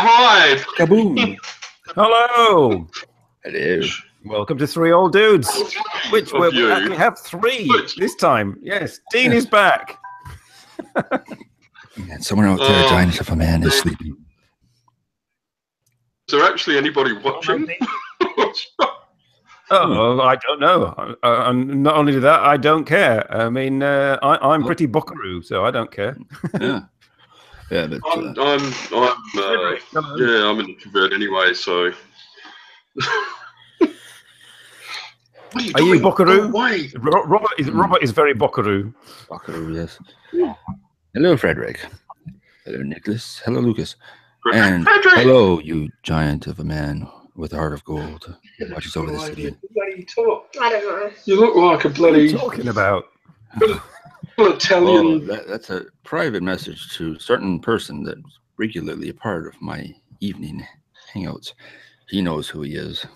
Hi. Kaboom. Hello. Hello. Welcome to Three Old Dudes. Which we actually have three this time. Yes, Dean is back. And someone out there, giant of a man, is sleeping. Is there actually anybody watching? Oh, I don't know. And not only that, I don't care. I mean, I'm pretty buckaroo, so I don't care. Yeah. Yeah, but I'm an introvert anyway, so. Are you buckaroo? Robert is very buckaroo. Buckaroo, yes. Hello, Frederick. Hello, Nicholas. Hello, Lucas. And hello, you giant of a man with a heart of gold who watches over the city. Bloody talk. I don't know. You look like a bloody. What are you talking about? Italian. Oh, that's a private message to a certain person that's regularly a part of my evening hangouts. He knows who he is.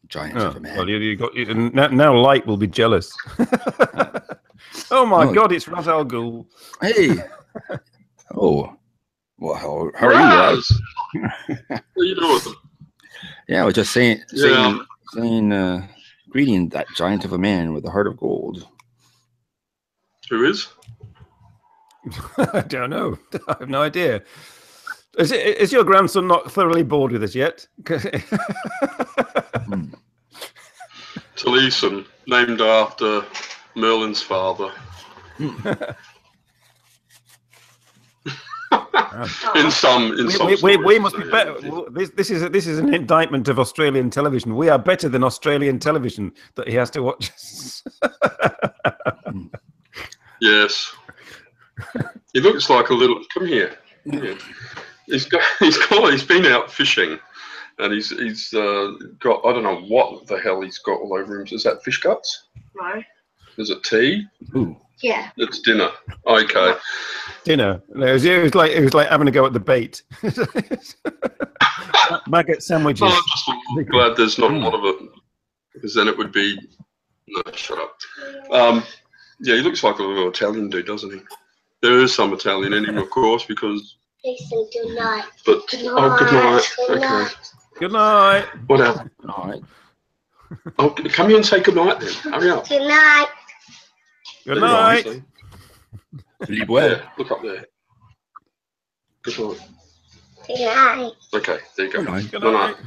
Giant of a man. Well, you got now. Light will be jealous. Oh my God! It's Ra's al Ghul. Hey. Oh. Well, how are you, Raz? What are you doing? Yeah, I was just saying, greeting that giant of a man with a heart of gold. Who is? I don't know. I have no idea. Is your grandson not thoroughly bored with us yet? Taliesin, named after Merlin's father. in some we must be better. This is an indictment of Australian television. We are better than Australian television that he has to watch. Yes, he looks like a little. Come here. Yeah. He's been out fishing, and he's got, I don't know what the hell he's got all over him. Is that fish guts? No. Is it tea? Ooh. Yeah. It's dinner. Okay. Dinner. It was like having a go at the bait. Maggot sandwiches. I'm just glad there's not a lot of it, because then it would be. No, shut up. Yeah, he looks like a little Italian dude, doesn't he? There is some Italian in him, of course, because. He said good night. But good night. Oh, good night. Good Okay. night. Good night. What else? All right. Oh, come here and say good night then. Hurry up. Good night. Good night. Sleep well. Yeah, look up there. Good night. Good night. Okay, there you go. Good night.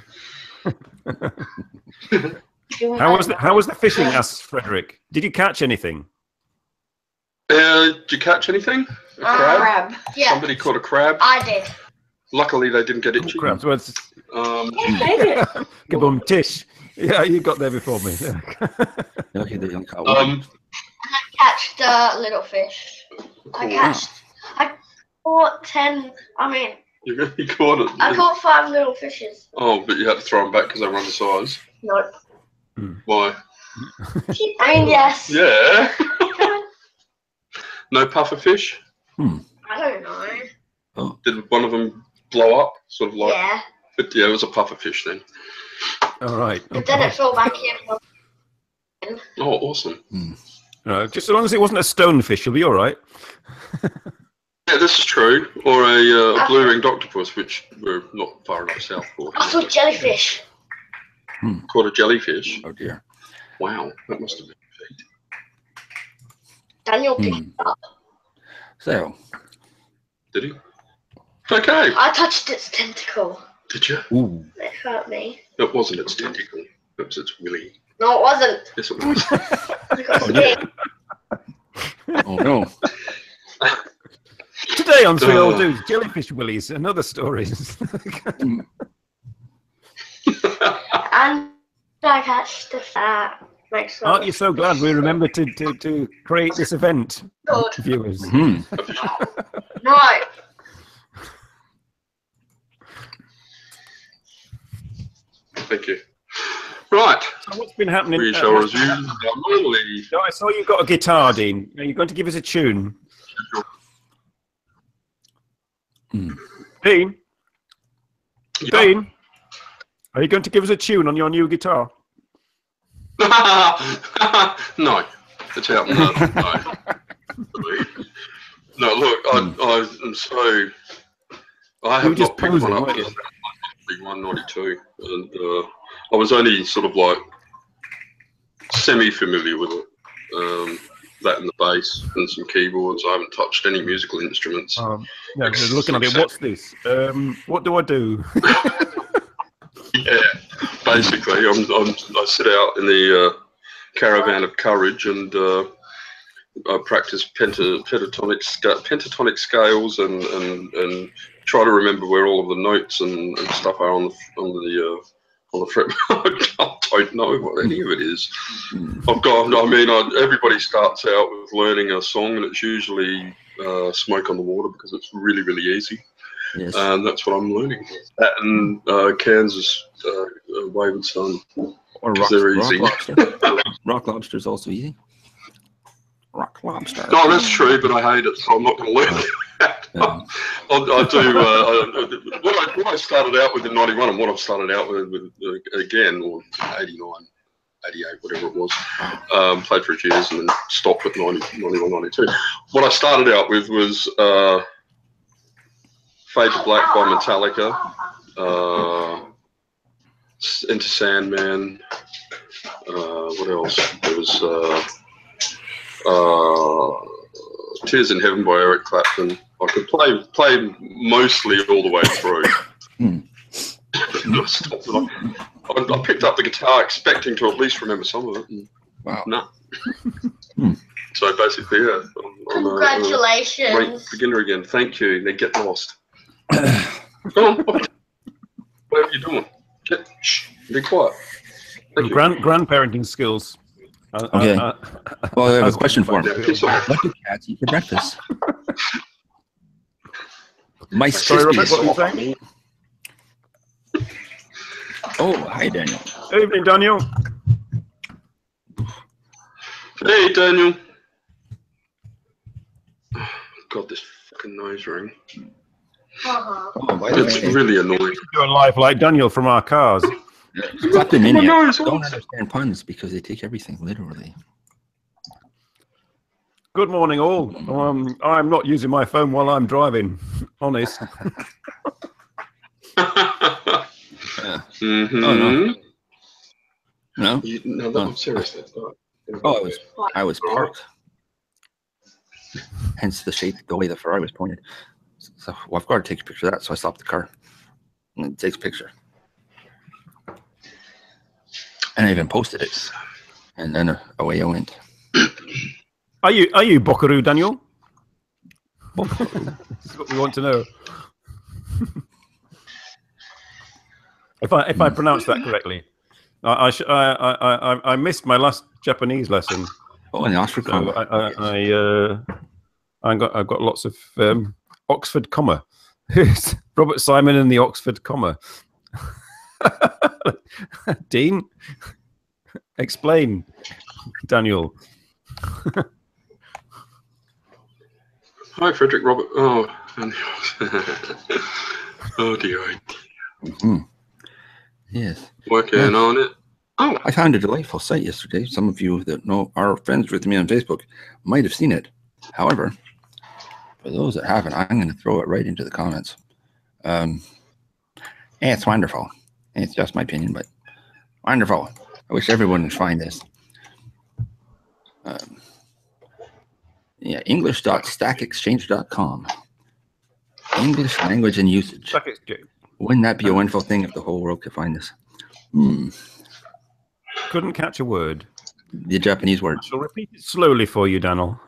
Good night. How was the fishing? Asked Frederick. Did you catch anything? Did you catch anything? A crab? Yeah. Somebody caught a crab. I did. Luckily, they didn't get itchy. Crabs. Kaboom, tish. Yeah, you got there before me. Okay, they don't call I catched little fish. I caught 10. I mean, You caught it. I caught 5 little fishes. Oh, but you had to throw them back because they were undersized. No. Why? I mean, yes. Yeah. No puffer fish? I don't know. Oh. Did one of them blow up? Sort of like. Yeah. But yeah, it was a puffer fish then. All right. But then it fell back in. Oh, awesome. Just as long as it wasn't a stonefish, you'll be all right. Yeah, this is true. Or a blue-ringed octopus, which we're not far enough south for. I saw jellyfish. Caught a jellyfish. Oh dear. Wow, that must have been a feat. Daniel picked it up. So. Did he? Okay. I touched its tentacle. Did you? Ooh. It hurt me. It wasn't its tentacle. It was its willy. No, it wasn't. Yes, it was. I got scared. Oh no. Today on Three Old Dudes, jellyfish willies and other stories. And I catched the fat. Aren't you so glad we remembered to create this event, Good. viewers? Right. Thank you. Right. So what's been happening? We shall resume normally. No, I saw you got a guitar, Dean. Are you going to give us a tune? Dean? Yeah. Dean? Are you going to give us a tune on your new guitar? No. It's out. No. No, look, I'm so... I have not picked one up. 192, and I was only sort of like semi-familiar with it. That and the bass and some keyboards. I haven't touched any musical instruments. Yeah, looking at it. What's this? What do I do? Yeah, basically, I sit out in the caravan of courage and I practice pentatonic scales and try to remember where all of the notes and stuff are on the fret. I don't know what any of it is. Everybody starts out with learning a song, and it's usually Smoke on the Water because it's really, really easy. Yes. And that's what I'm learning. That and Kansas Wayward Son. Or Rock Lobster. Rock Lobster is also easy. Rock Lobster. No, that's true, but I hate it, so I'm not going to learn that. I do. What I started out with in '91 and what I've started out with again, or '89, '88, whatever it was, played for a few years and then stopped at 91, 92. What I started out with was Fade to Black by Metallica, Enter Sandman. What else? There was Tears in Heaven by Eric Clapton. I could play mostly all the way through. I picked up the guitar expecting to at least remember some of it. Wow. No. So basically, yeah. Congratulations. Beginner again. Thank you. They get lost. Go on. Whatever you're doing. Be quiet. Grandparenting skills. Okay. Well, I have a question for him. What do cats eat for breakfast? My Sorry, Robert, what were you saying? Oh, hi, Daniel. Evening, Daniel. Hey, Daniel. God, this fucking nose ring. Oh, by the It's way, really annoying. Doing life like Daniel from our cars. Clapton Oh, Maniacs no, don't understand puns because they take everything literally. Good morning, all. I'm not using my phone while I'm driving. Honest. Mm-hmm. Oh, no. No? No, I'm serious. Oh, I was parked. Hence the way the Ferrari was pointed. So I've got to take a picture of that, so I stopped the car. And it takes a picture. And I even posted it. And then away I went. Are you Buckaroo, Daniel? This is what we want to know. If I pronounce that correctly, I missed my last Japanese lesson. Oh, and the Oxford comma. I've got lots of Oxford comma. Robert Simon and the Oxford comma. Dean, explain, Daniel. Hi, Frederick Robert. Oh, oh dear. Mm-hmm. Yes. Working on it. Oh, I found a delightful site yesterday. Some of you that are friends with me on Facebook might have seen it. However, for those that haven't, I'm going to throw it right into the comments. Yeah, it's wonderful. It's just my opinion, but wonderful. I wish everyone would find this. Yeah, English.stackexchange.com. English language and usage. Wouldn't that be a wonderful thing if the whole world could find this? Couldn't catch a word. The Japanese word. I'll repeat it slowly for you, Daniel.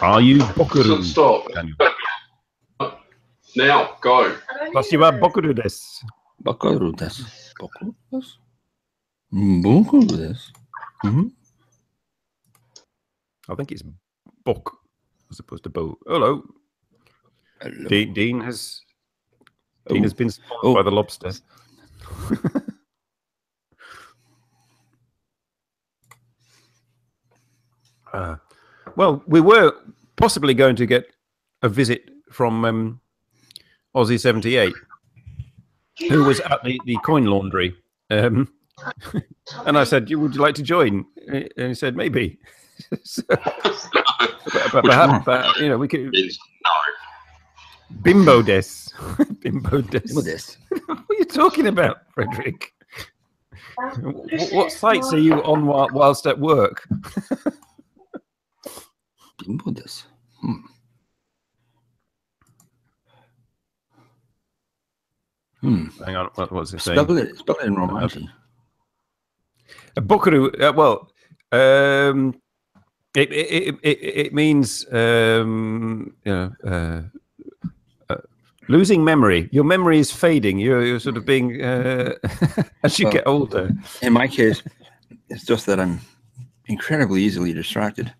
Are you Buckaroo? Stop. Now, go. Wasiwa Buckaroo desu. Buckaroo desu. Buckaroo desu. Buckaroo desu. I think it's book as opposed to boat. Hello. Hello. Dean has been spawned by the lobster. Well, we were possibly going to get a visit from Aussie 78, who was at the coin laundry. And I said, would you like to join? And he said, maybe. So, but perhaps, you know, we could Means no. bimbo des. Bimbo des. Bimbo des. What are you talking about, Frederick? What sites are you on whilst at work? Bimbo des. Hang on, what was it saying? Spell it in Romanshi. Buckaroo. Well, it means losing memory. Your memory is fading. You're sort of being as you get older. In my case, it's just that I'm incredibly easily distracted.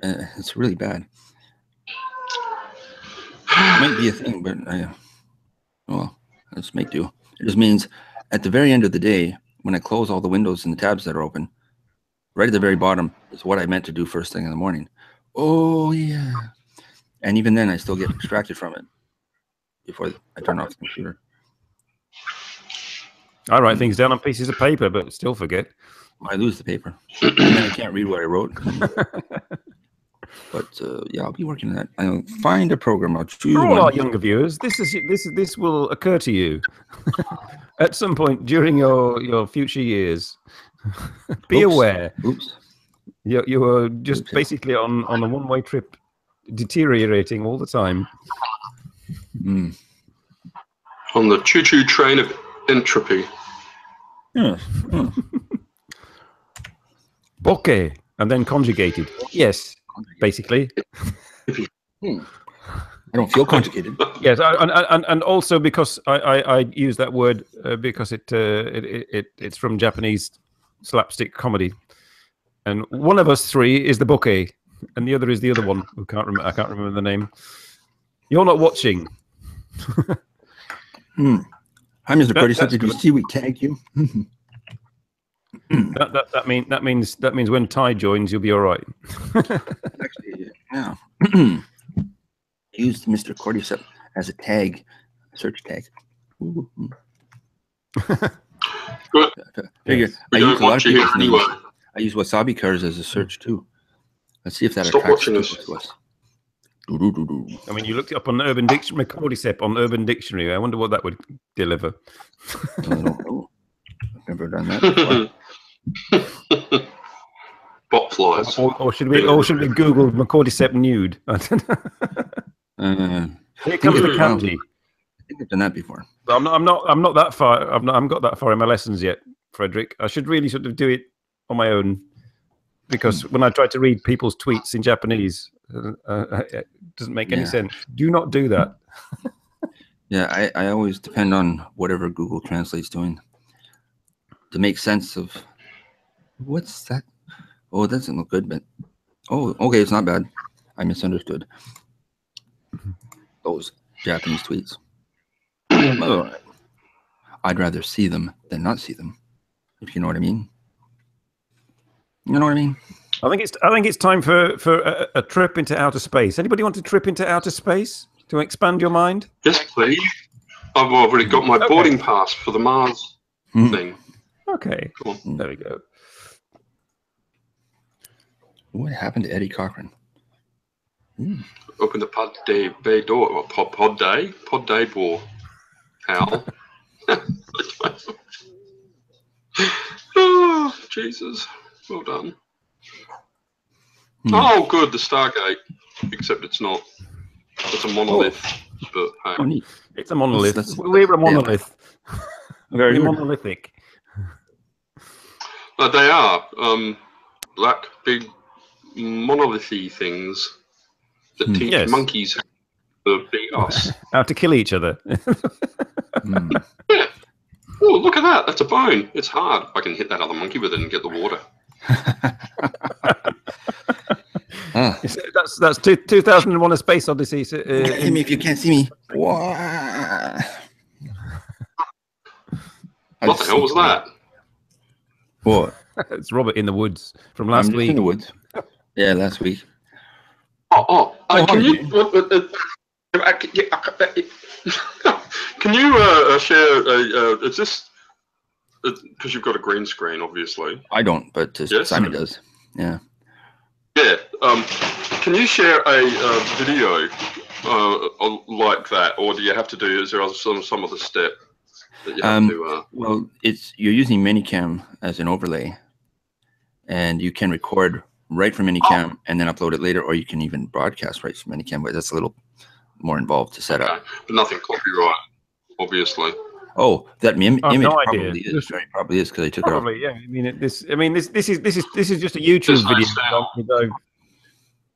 It's really bad. It might be a thing, but well, let's make do. It just means at the very end of the day, when I close all the windows and the tabs that are open, right at the very bottom is what I meant to do first thing in the morning. Oh, yeah. And even then, I still get distracted from it before I turn off the computer. I write things down on pieces of paper, but still forget. I lose the paper. And then I can't read what I wrote. But yeah, I'll be working on that. I'll find a program. I'll choose For all one. our younger viewers, this will occur to you at some point during your future years. Be aware. Oops. You are just basically on a one-way trip, deteriorating all the time. On the choo-choo train of entropy. Yeah. Bokeh, and then conjugated. Yes, basically. I don't feel conjugated. Yes, and also because I use that word because it's from Japanese slapstick comedy, and one of us three is the bokeh, and the other is the other one. I can't remember the name. You're not watching. Hi, Mr. Cordyceps. Did you see we tagged you? That means when Ty joins, you'll be all right. Actually, yeah. Used Mr. Cordyceps as a tag, search tag. Good. Figure, We don't want you here anyway. I use wasabi cars as a search too. Let's see if that Stop attracts watching people us. to us. Do-do-do-do. I mean, you looked it up on Urban Dictionary, Cordyceps on Urban Dictionary. I wonder what that would deliver. I don't know. I've never done that before. Bot flies. Or should we Google Cordyceps nude? Here comes the kanji. I think I've done that before. But I'm not that far. I haven't got that far in my lessons yet, Frederick. I should really sort of do it on my own, because when I try to read people's tweets in Japanese, it doesn't make any sense. Do not do that. Yeah, I always depend on whatever Google Translate's doing to make sense of what's that. Oh, it doesn't look good, but oh, okay, it's not bad. I misunderstood those Japanese tweets. I'd rather see them than not see them, if you know what I mean. You know what I mean? I think it's time for a trip into outer space. Anybody want to trip into outer space to expand your mind? Yes, please. I've already got my boarding pass for the Mars thing. Okay, Come on. there we go. What happened to Eddie Cochran? Open the pod day bay door. Or pod day door. How? Oh, Jesus. Well done. Oh, good. The Stargate. Except it's not. It's a monolith. But hey. Oh, neat. It's a monolith. That's- We're a monolith. Very We're good. monolithic. They are black, big, monolithy things that teach Yes. monkeys how to beat us. How to kill each other. Yeah. Oh, look at that. That's a bone. It's hard. I can hit that other monkey with it and get the water. That's 2001: A Space Odyssey. Hit me if you can't see me. Whoa. What the hell was that? What? It's Robert in the woods from last I'm week. in the woods. Yeah, last week. Can you? Can you share? Is this? Because you've got a green screen, obviously. I don't, but Yes. Simon does. Yeah. Yeah. Can you share a video like that, or do you have to do? Is there some other step that you have to? Well, you're using MiniCam as an overlay, and you can record right from MiniCam and then upload it later, or you can even broadcast right from MiniCam. But that's a little more involved to set up. But nothing copyright, obviously. Oh, that image no probably idea. is. Probably is because I took it off. Probably, yeah. I mean, this is just a YouTube video.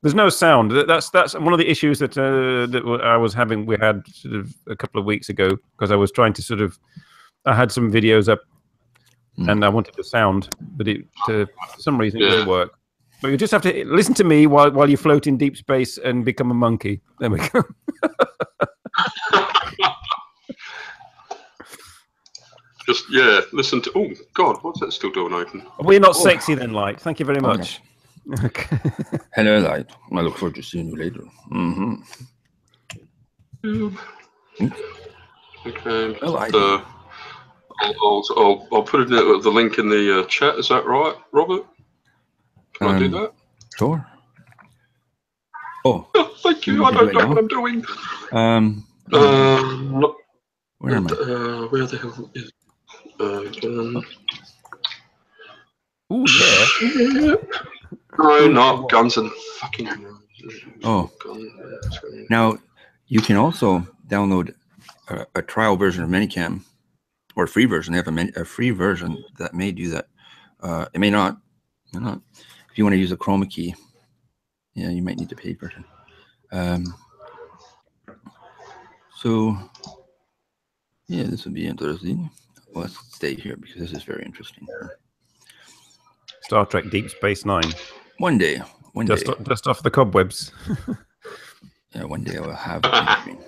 There's no sound. That's one of the issues that I was having. We had sort of a couple of weeks ago because I was trying to sort of. I had some videos up, and I wanted the sound, but for some reason it doesn't work. But you just have to listen to me while you float in deep space and become a monkey. There we go. Just listen to. Oh God, what's that still doing open? We're not sexy then, Light. Thank you very much. Okay. Hello, Light. I look forward to seeing you later. Okay. Well, I'll put the link in the chat. Is that right, Robert? Can I do that? Sure. Oh, thank you. I don't know what I'm doing. Where am I? Where the hell is? Oh yeah. No, not guns and fucking. Oh. Now you can also download a trial version of MiniCam, or a free version. They have a free version that may do that. It may not. If you want to use a chroma key, you might need to pay for it. So, this would be interesting. Well, let's stay here because this is very interesting. Star Trek Deep Space Nine. One day. Dust off the cobwebs. Yeah, one day I will have a screen.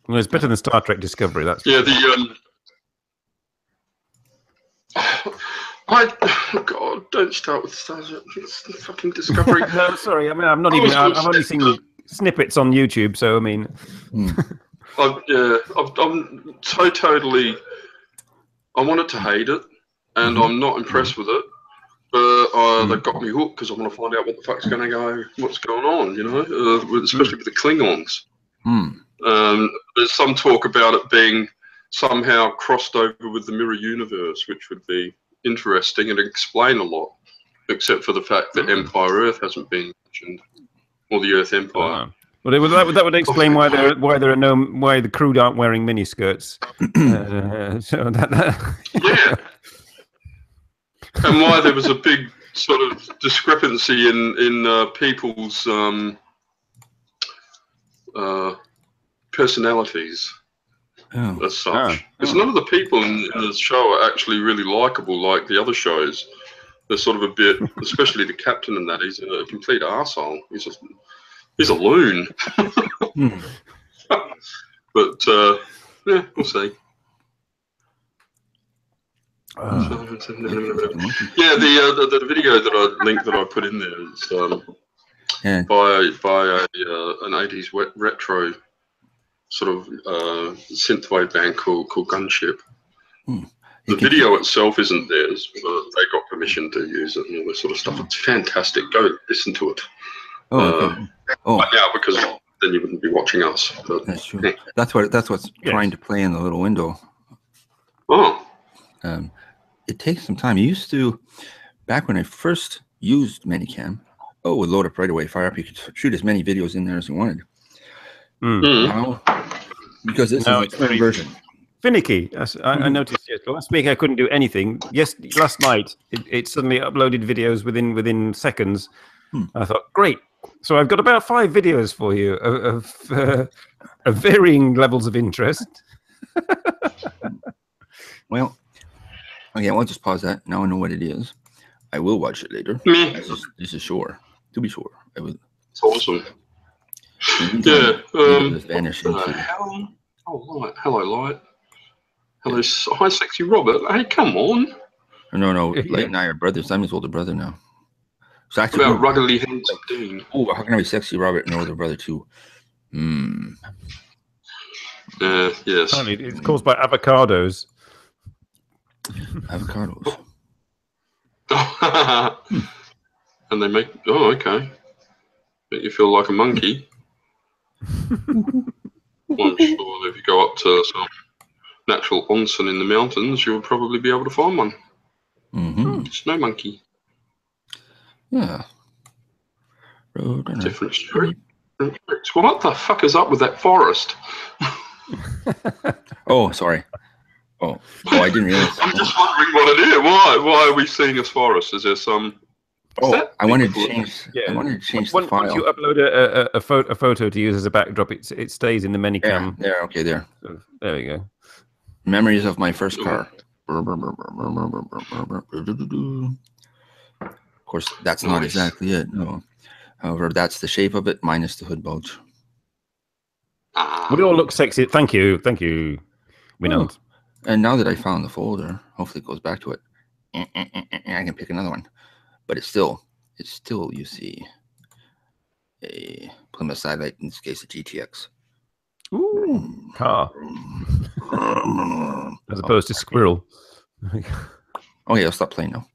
Well, it's better than Star Trek Discovery. That's God, don't start with Star Trek. It's the fucking Discovery. No, sorry. I mean, I'm not even. I've only seen snippets on YouTube, so I mean. I'm totally. I wanted to hate it, and I'm not impressed with it. But they got me hooked because I want to find out what the fuck's going to go. What's going on? Especially with the Klingons. There's some talk about it being somehow crossed over with the Mirror Universe, which would be interesting and explain a lot, except for the fact that Empire Earth hasn't been mentioned, or the Earth Empire. Well, that would explain why the crew aren't wearing miniskirts. Yeah, and why there was a big sort of discrepancy in people's personalities. As such, because none of the people in the show are actually really likable like the other shows. They're sort of a bit, especially the captain and that. He's a complete arsehole. He's a loon. But we'll see. The video that I put in there is by an 80s retro sort of synthwave band called Gunship. The video itself isn't theirs, but they got permission to use it and all this sort of stuff. It's fantastic. Go listen to it. Because then you wouldn't be watching us. But, that's true. That's what's trying to play in the little window. It takes some time. You used to, back when I first used MiniCam, it would load up right away, fire up. You could shoot as many videos in there as you wanted. Now, because this is a very version. Finicky. I noticed last week I couldn't do anything. Yes, last night it suddenly uploaded videos within seconds. I thought, great. So I've got about 5 videos for you of varying levels of interest. Well, okay, I'll just pause that. Now I know what it is. I will watch it later. This is sure. To be sure, I will. It's awesome. Just vanish into. Hello, Light. Hello, hi, sexy Robert. Hey, come on. No. Light and I are brothers. I'm his older brother now. So actually, about ruggedly handsome Dean. Oh, how can I be sexy Robert and older brother too? Yes. It's caused by avocados. Avocados. and they make. Oh, okay. Make you feel like a monkey. Well, I'm sure if you go up to some natural onsen in the mountains, you'll probably be able to find one. Snow monkey. Yeah. Road runner. Different story. Well, what the fuck is up with that forest? Oh, sorry. Oh, I didn't realize. I'm just wondering what it is. Why are we seeing this forest? Is there some? I wanted to change. I wanted to change the file. Once you upload a photo to use as a backdrop, it stays in the MiniCam. There. Okay, there. So, there we go. Memories of my first car. Of course, that's not exactly it. No. However, that's the shape of it minus the hood bulge. We all look sexy. Thank you. We know. And now that I found the folder, hopefully it goes back to it. I can pick another one. But it's still, you see, a Plymouth Satellite, in this case, a GTX. Ooh, car. As opposed to squirrel. Oh, yeah, I'll stop playing now.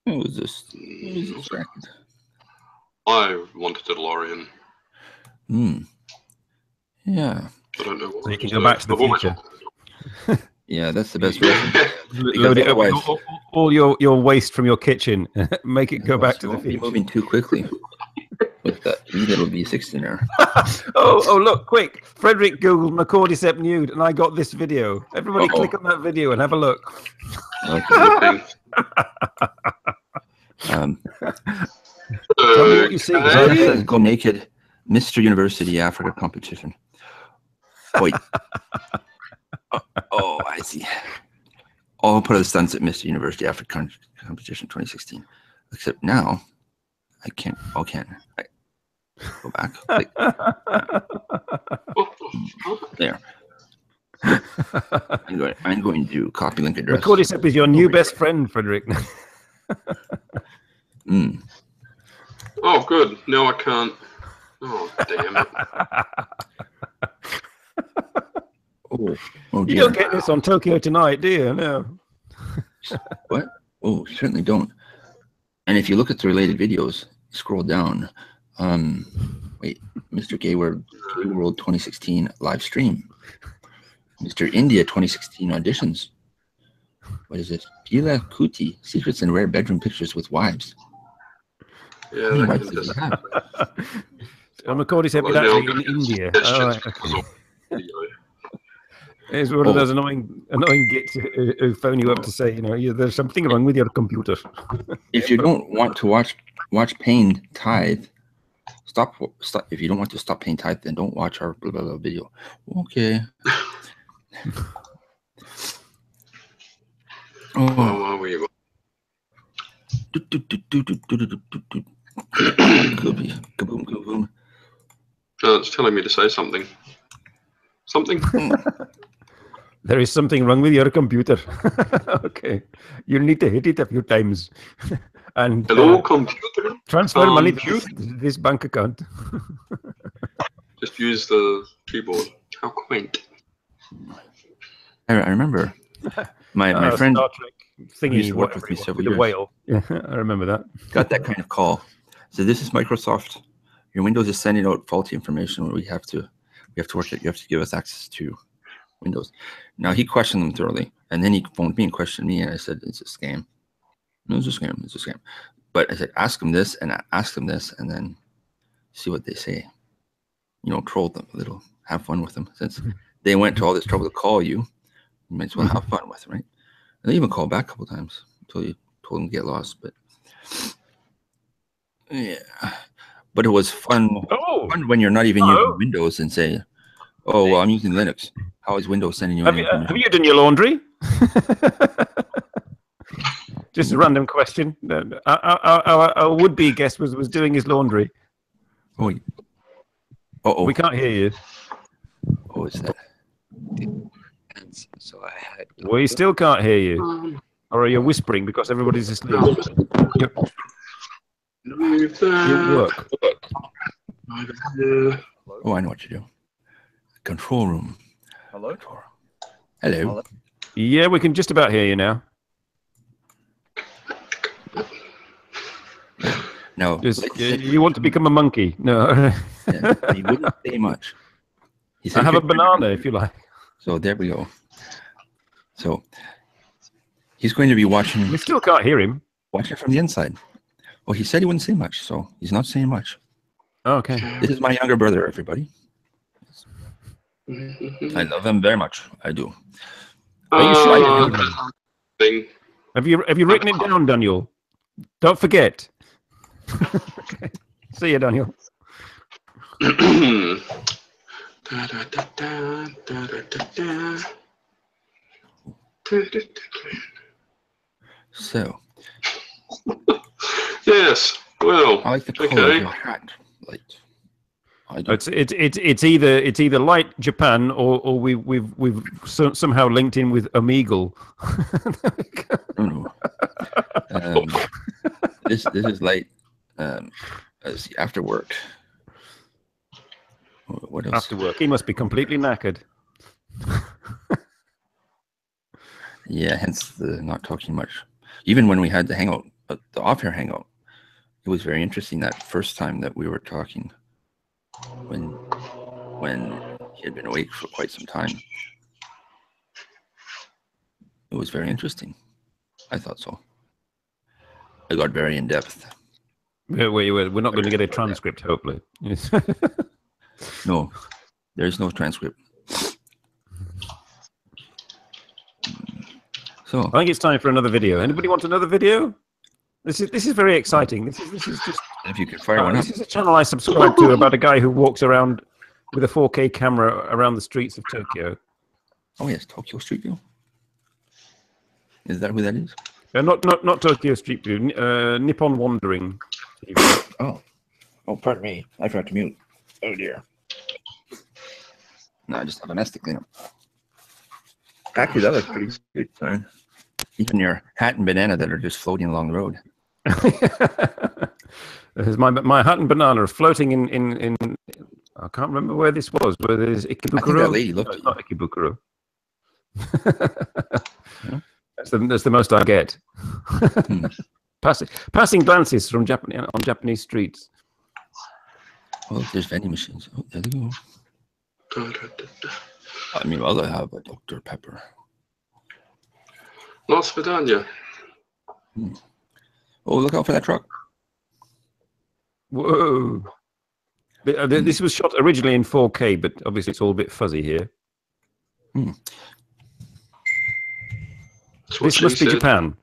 What was this? Distracted. I wanted a DeLorean. Yeah. I don't know what. So you can go back to the future. Yeah, that's the best way. Load it up, all your waste from your kitchen. Make it go back to the future. Moving too quickly. With that little V60 there. oh, look, quick. Frederick Googled McCordyceps nude, and I got this video. Everybody click on that video and have a look. Okay. Tell me what you see. Go naked. Mr. University Africa competition. Wait. Oh, I see. All put the stunts at Mr. University Africa competition 2016. Except now, I can't. Oh, can I go back? Like, there. I'm going to copy link address. McCordyceps is your new best friend, Frederick. Oh, good. No, I can't. Oh, damn it. Oh, you don't get this on Tokyo Tonight, do you? No. What? Oh, certainly don't. And if you look at the related videos, scroll down. Wait, Mr. Gay World 2016 live stream. Mr. India 2016 auditions. What is this? Gila Kuti, secrets and rare bedroom pictures with wives. Yeah, How many that wives can does just. he have? McCordyceps is actually in India. Oh, right, okay. It's one of those annoying gits who phone you up to say, there's something wrong with your computer. If you don't want to watch Payne Tithe, stop. If you don't want to stop Payne Tithe, then don't watch our blah, blah, blah video. Okay. Oh, where you Kaboom. It's telling me to say something. Something? There is something wrong with your computer. Okay. You need to hit it a few times. And hello, computer. Transfer money to this bank account. Just use the keyboard. How quaint. I remember my friend Star Trek thingy, used to work with me several years. The whale. Yeah, I remember that. Got that kind of call. So this is Microsoft. Your Windows is sending out faulty information. We have to work it. You have to give us access to Windows. Now he questioned them thoroughly, and then he phoned me and questioned me, and I said it's a scam. No, it's a scam. It's a scam. But I said ask them this and ask them this, and then see what they say. Troll them a little. Have fun with them. Since they went to all this trouble to call you, you might as well have fun with them, right? And they even called back a couple times until you told them to get lost. But yeah, but it was fun. Fun when you're not even using Windows and say, "Oh, well, I'm using Linux. How is Windows sending you?" Have you done your laundry? Just a random question. Our would-be guest was doing his laundry. Oh, we can't hear you. Oh, is that? So I had. We still can't hear you. Or are you whispering because everybody's asleep? You work. Oh, I know what you do. Control room. Hello? Hello. Yeah, we can just about hear you now. No, Just, like I said, you want to become a monkey? No. yeah, he wouldn't say much. He I said, have a banana if you like. So there we go. So he's going to be watching We still can't hear him. from the inside. Well, he said he wouldn't say much, so he's not saying much. Oh, okay. This is my younger brother, everybody. I love him very much. I do. Are you sure? Thing. Have you written it down, Daniel? Don't forget. Okay. See you, Daniel. So Yes. Well. I like the color of Okay. your hat. Light. I do. It's either light Japan or we've somehow linked in with Omegle. No. This is light. Let's see, after work. What else? After work, he must be completely knackered. Yeah, hence the not talking much. Even when we had the hangout, the off-air hangout, it was very interesting that first time that we were talking, when he had been awake for quite some time. It was very interesting. I thought so. I got very in depth. We're not going to get a transcript, hopefully. No, there's no transcript. So I think it's time for another video. Anybody want another video? This is very exciting. This is just if you could fire one up. this is a channel I subscribe to about a guy who walks around with a 4K camera around the streets of Tokyo. Oh yes, Tokyo Street View. Is that who that is? Not Tokyo Street View. Nippon Wandering. Oh, pardon me. I forgot to mute. Oh dear. No, I just have a mess to clean up. Actually, that looks pretty good. Sorry. Even your hat and banana that are just floating along the road. my hat and banana are floating in I can't remember where this was. Where there's Ikebukuro. I think that lady looked. No, it's not Ikebukuro. That's the most I get. Passing glances from on Japanese streets. Oh, there's vending machines. Oh, there they go. I mean, well, I have a Dr. Pepper. Las Vidania. Oh, look out for that truck. Whoa. This was shot originally in 4K, but obviously it's all a bit fuzzy here. This must be Japan.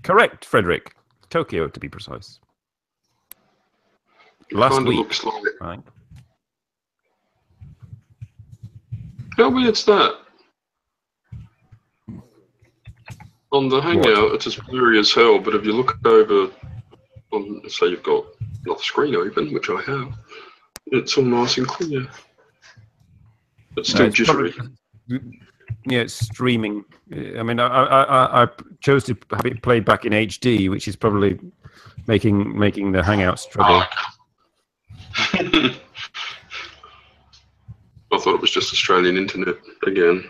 Correct, Frederick. Tokyo, to be precise. Last week. Looks like it. Right. How weird's that? On the hangout, it's as blurry as hell, but if you look over, say you've got another screen open, which I have, it's all nice and clear. It's still jittery. Yeah, it's streaming. I mean, I chose to have it played back in HD, which is probably making the hangout struggle. I thought it was just Australian internet again.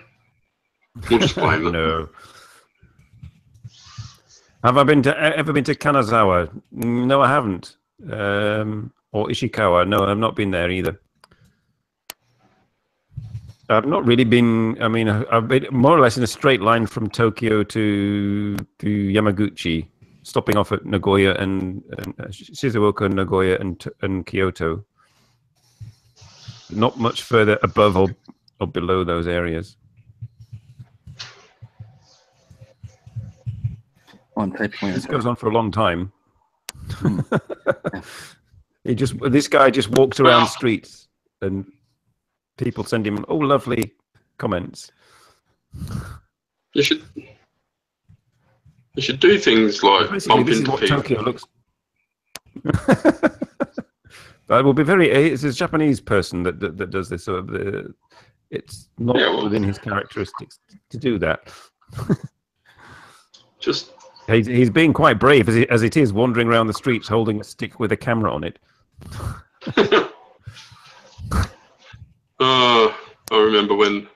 We'll just blame it. No. Have I ever been to Kanazawa? No, I haven't. Or Ishikawa? No, I've not been there either. I've not really been. I mean, I've been more or less in a straight line from Tokyo to Yamaguchi, stopping off at Nagoya and Shizuoka, Nagoya, and Kyoto. Not much further above or below those areas. This goes on for a long time. This guy just walks around streets and people send him lovely comments. You should do things like Basically, bump this is into what people. Tokyo looks. That will be very. It's a Japanese person that does this. So it's not within his characteristics to do that. Just he's being quite brave as it is, wandering around the streets holding a stick with a camera on it. I remember when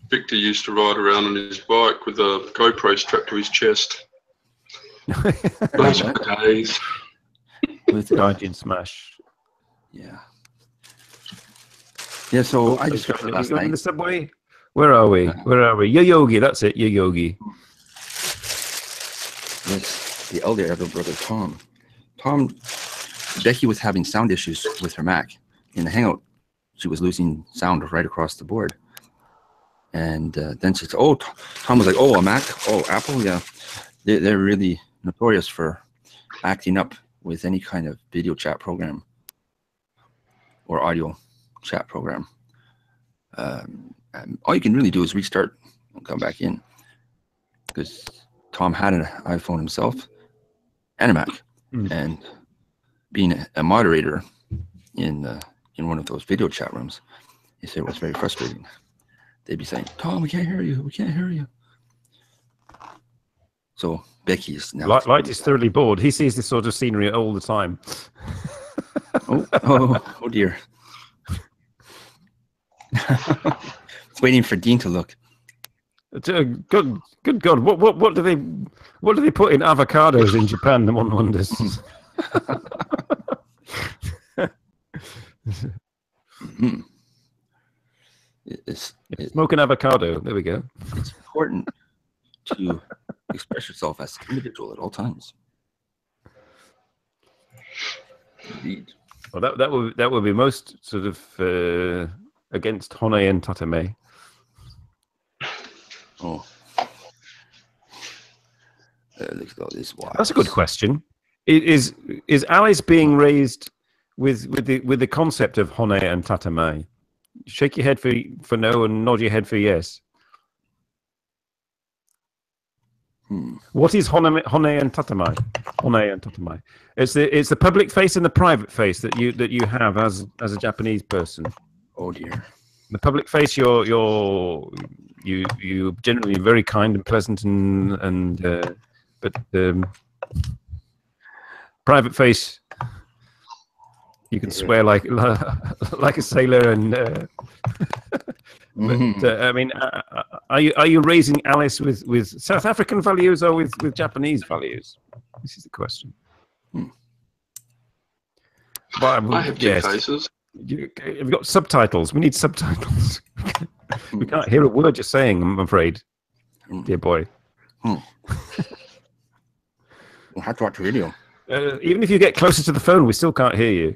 Victor used to ride around on his bike with a GoPro strapped to his chest. Those were days. with Gaijin Smash. Yeah. Yeah, so I discovered last in night. the subway. Where are we? Where are we? Yogi, that's it. Yogi. Yes, the elder brother Tom. Becky was having sound issues with her Mac. In the Hangout, she was losing sound right across the board. And then she said, "Oh, Tom was like, oh, a Mac? Oh, Apple? Yeah, they're really notorious for acting up with any kind of video chat program or audio chat program. All you can really do is restart and come back in, because Tom had an iPhone himself and a Mac, and being a moderator in one of those video chat rooms, he said it was very frustrating. They'd be saying, "Tom, we can't hear you. We can't hear you." So Becky is now. Light is thoroughly bored. He sees this sort of scenery all the time. Oh dear. It's waiting for Dean to look. Good God! What do they put in avocados in Japan? One wonders. Smoke an avocado. There we go. It's important to express yourself as an individual at all times. Indeed. Well, that would be most sort of against Hone and Tatame. Oh, look at all this. That's a good question. Is Alice being raised with the concept of Hone and Tatame? Shake your head for no and nod your head for yes. What is Hone and Tatame? Hone and Tatame. It's the public face and the private face that you have as a Japanese person. Oh dear. The public face, you generally very kind and pleasant but private face, you can swear like a sailor and. But, I mean, are you raising Alice with South African values or with Japanese values? This is the question. But, I have two faces. You've got subtitles. We need subtitles. We can't hear a word you're saying, I'm afraid, dear boy. We'll have to watch the video. Even if you get closer to the phone, we still can't hear you.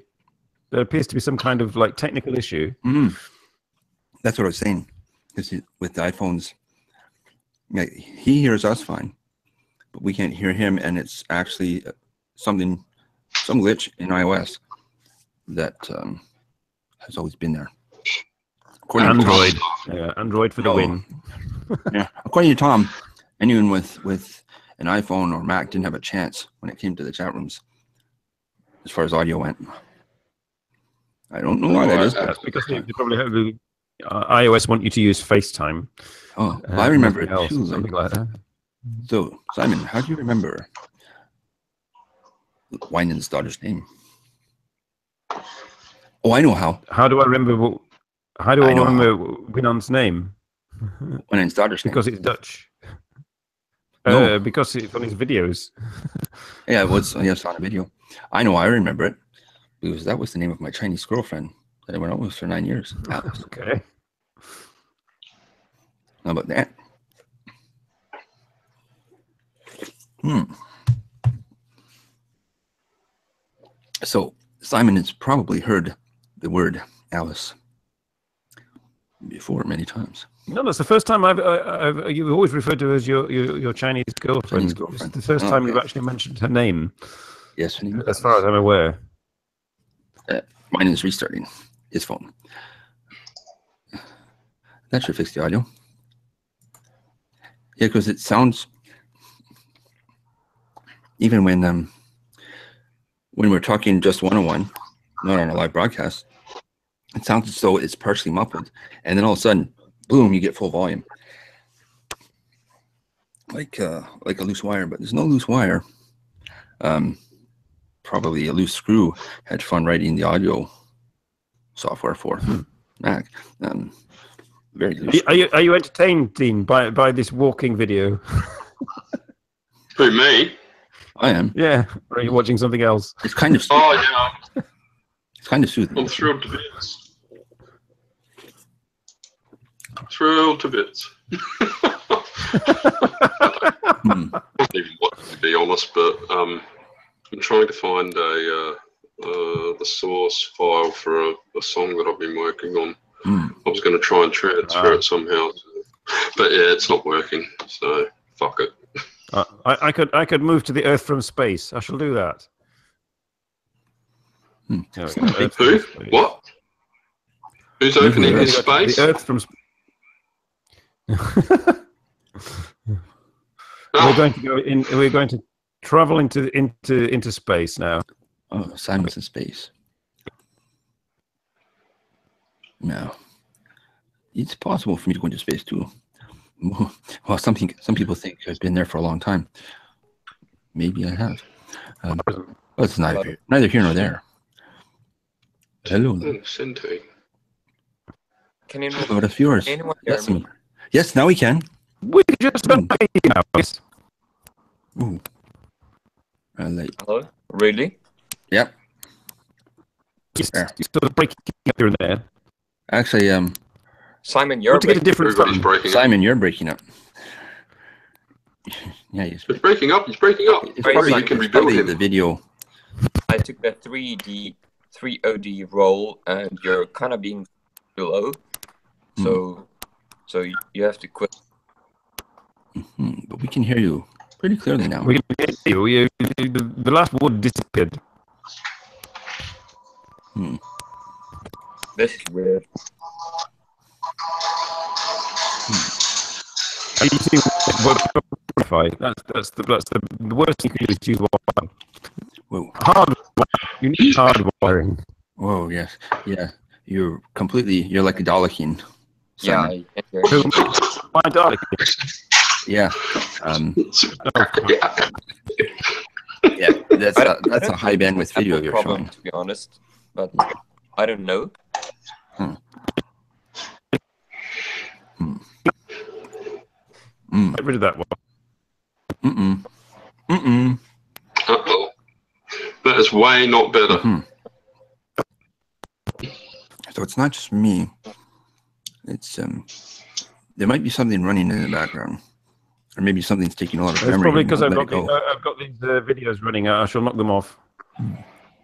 There appears to be some kind of technical issue. That's what I was saying. Because with the iPhones, he hears us fine, but we can't hear him, and it's actually some glitch in iOS that has always been there. Android, Android for the win. Yeah, according to Tom, anyone with an iPhone or Mac didn't have a chance when it came to the chat rooms, as far as audio went. I don't know why that is. That's because they probably have iOS want you to use FaceTime. Oh, well, I remember it too. Something like that. So, Simon, how do you remember Winan's daughter's name? Oh, I know how. How do I remember? How do I remember Winan's name? Winan's daughter's name. Because it's Dutch. No. Because it's on his videos. Yeah, it was. Yes, on a video. I know. I remember it because that was the name of my Chinese girlfriend that I went out with for 9 years. Alice. Okay. How about that? So Simon has probably heard the word Alice before many times. No, that's the first time you've always referred to her as your Chinese girlfriend. Chinese girlfriend. It's the first time you've actually mentioned her name. Yes, as far as I'm aware. Mine is restarting his phone. That should fix the audio. Yeah, because it sounds, even when we're talking just one-on-one, not on a live broadcast, it sounds as though it's partially muffled, and then all of a sudden, boom, you get full volume, like a loose wire. But there's no loose wire. Probably a loose screw had fun writing the audio software for Mac. Very loose. Are you entertained, Dean, by this walking video? Who, me? I am. Yeah. Or are you watching something else? It's kind of. Oh yeah, It's kind of soothing. I'm thrilled to bits. Thrilled to bits. Hmm. I wasn't even watching, to be honest, but I'm trying to find the source file for a song that I've been working on. I was going to try and transfer it somehow, but yeah, it's not working. So fuck it. I could move to the Earth from space. I shall do that. Hmm. There we go, Earth Who? from space. What? Who's opening his space? The Earth from Oh, We're going to go in. We're going to travel into space now. Oh, Simon's in space. No, it's possible for me to go into space too. Well, some people think I've been there for a long time. Maybe I have. Well, it's neither here nor there. Hello. Sente. Can you What if yours? anyone hear me? Yes, now we can. We just now. Yes. Ooh. Like, Hello? Really? yep. Yes, There. you're sort of breaking up here and there. Actually, Simon, you're To get a different Everybody's phone. breaking up. Simon, you're breaking up. Yeah, He's breaking up. He's breaking up. it's Right, probably, You can it's rebuild probably him. the video. I took the 3OD roll, and you're kind of being below. So you have to quit. But we can hear you pretty clearly now. We can get you. The last word disappeared. This is weird. Are you using Wi-Fi? That's the worst you can do is use Wi-Fi. Whoa. Hard. You need hard wiring. Whoa, yes. Yeah. You're like a Dalekine. Yeah, Simon. I can hear you. My darling. Yeah. Yeah. Yeah. That's I a don't high think bandwidth it's a video Apple you're problem, showing. to be honest, but I don't know. Get rid of that one. Uh-oh. That is way not better. So it's not just me. It's there might be something running in the background, or maybe something's taking a lot of It's memory. probably and because won't I've let got it go. these videos running. I shall knock them off.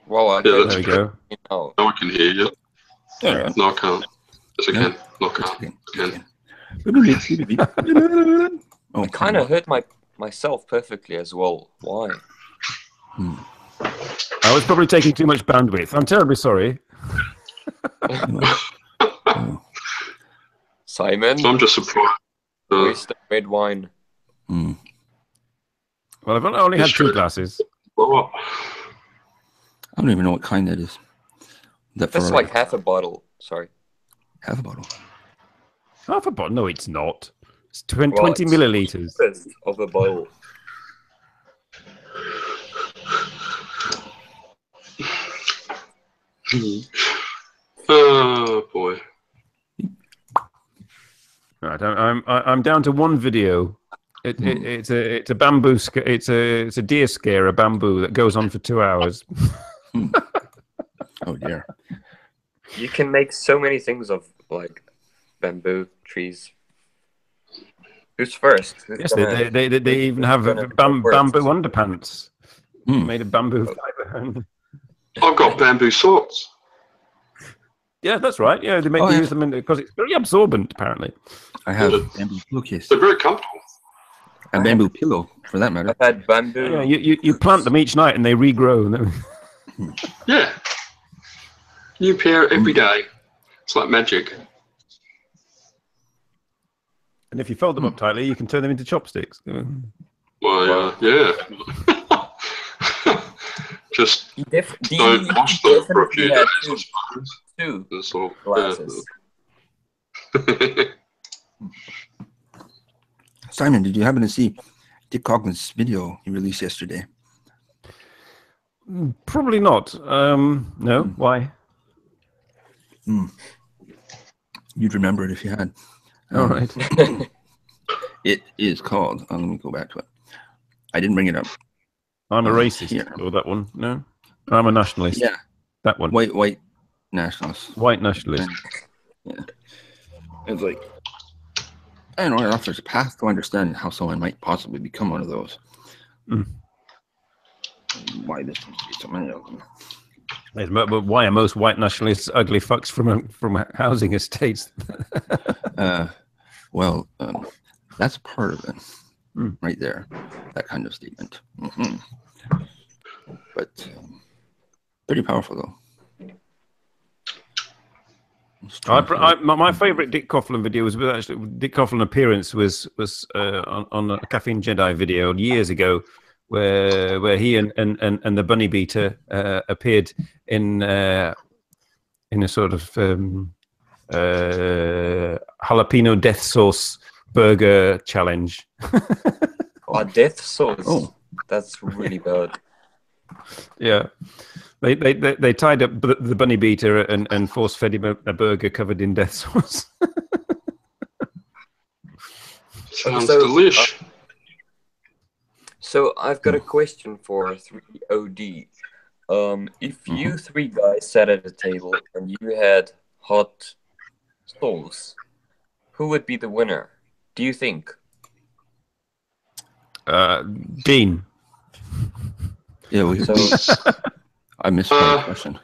Well, I Yeah, can that's There we go. now. Now I can hear you. Yeah. No, I can't. Yes, I No? can. No, I can't. I can. Oh, I kind of heard myself perfectly as well. Why? I was probably taking too much bandwidth. I'm terribly sorry. Simon, I'm just surprised. where's the red wine? Well, I've only had 2 glasses. Blow up. I don't even know what kind that is. That That's for like half a bottle. Sorry. half a bottle. Half a bottle? No, it's not. It's 20 Well, it's milliliters. Fifth of a bottle. Oh boy. Right, I'm down to one video. It's a bamboo. It's a deer scare, a bamboo that goes on for 2 hours. Oh dear. You can make so many things of like bamboo trees. Who's first? Who's Yes, gonna- they even have gonna bamboo work? underpants made of bamboo fiber. I've got bamboo socks. Yeah, that's right. Yeah, they Oh, yeah. use them because it's very absorbent, apparently. I have Good. bamboo pillowcase. They're very comfortable. A bamboo pillow, for that matter. I've had bamboo. Yeah, you plant them each night and they regrow. Yeah. New pair every day. It's like magic. And if you fold them up tightly, you can turn them into chopsticks. Well, yeah. Just don't wash them for a few days, I suppose. two That's all. glasses. Simon, did you happen to see Dick Coughlin's video he released yesterday? Probably not. No. Why? You'd remember it if you had. All right. It is called. Let me go back to it. I didn't bring it up. I'm a racist. Here. Or that one? No, I'm a nationalist. Yeah, That one. white nationalists. White nationalist. Yeah, it's like I don't know. It offers a path to understand how someone might possibly become one of those. Mm. Why there seems to be so many of them. But why are most white nationalists ugly fucks from housing estates? Well, that's part of it, right there. That kind of statement. But pretty powerful though. My favorite Dick Coughlin video was actually Dick Coughlin appearance was on a Caffeine Jedi video years ago, where he and the Bunny Beater appeared in a sort of jalapeno death sauce burger challenge. Oh, death sauce. Oh. That's really bad. Yeah. They tied up the Bunny Beater and force fed him a burger covered in death sauce. Sounds So, delish. So I've got a question for 3OD. If you three guys sat at a table and you had hot sauce, who would be the winner? Do you think? Dean. Yeah, I missed my question.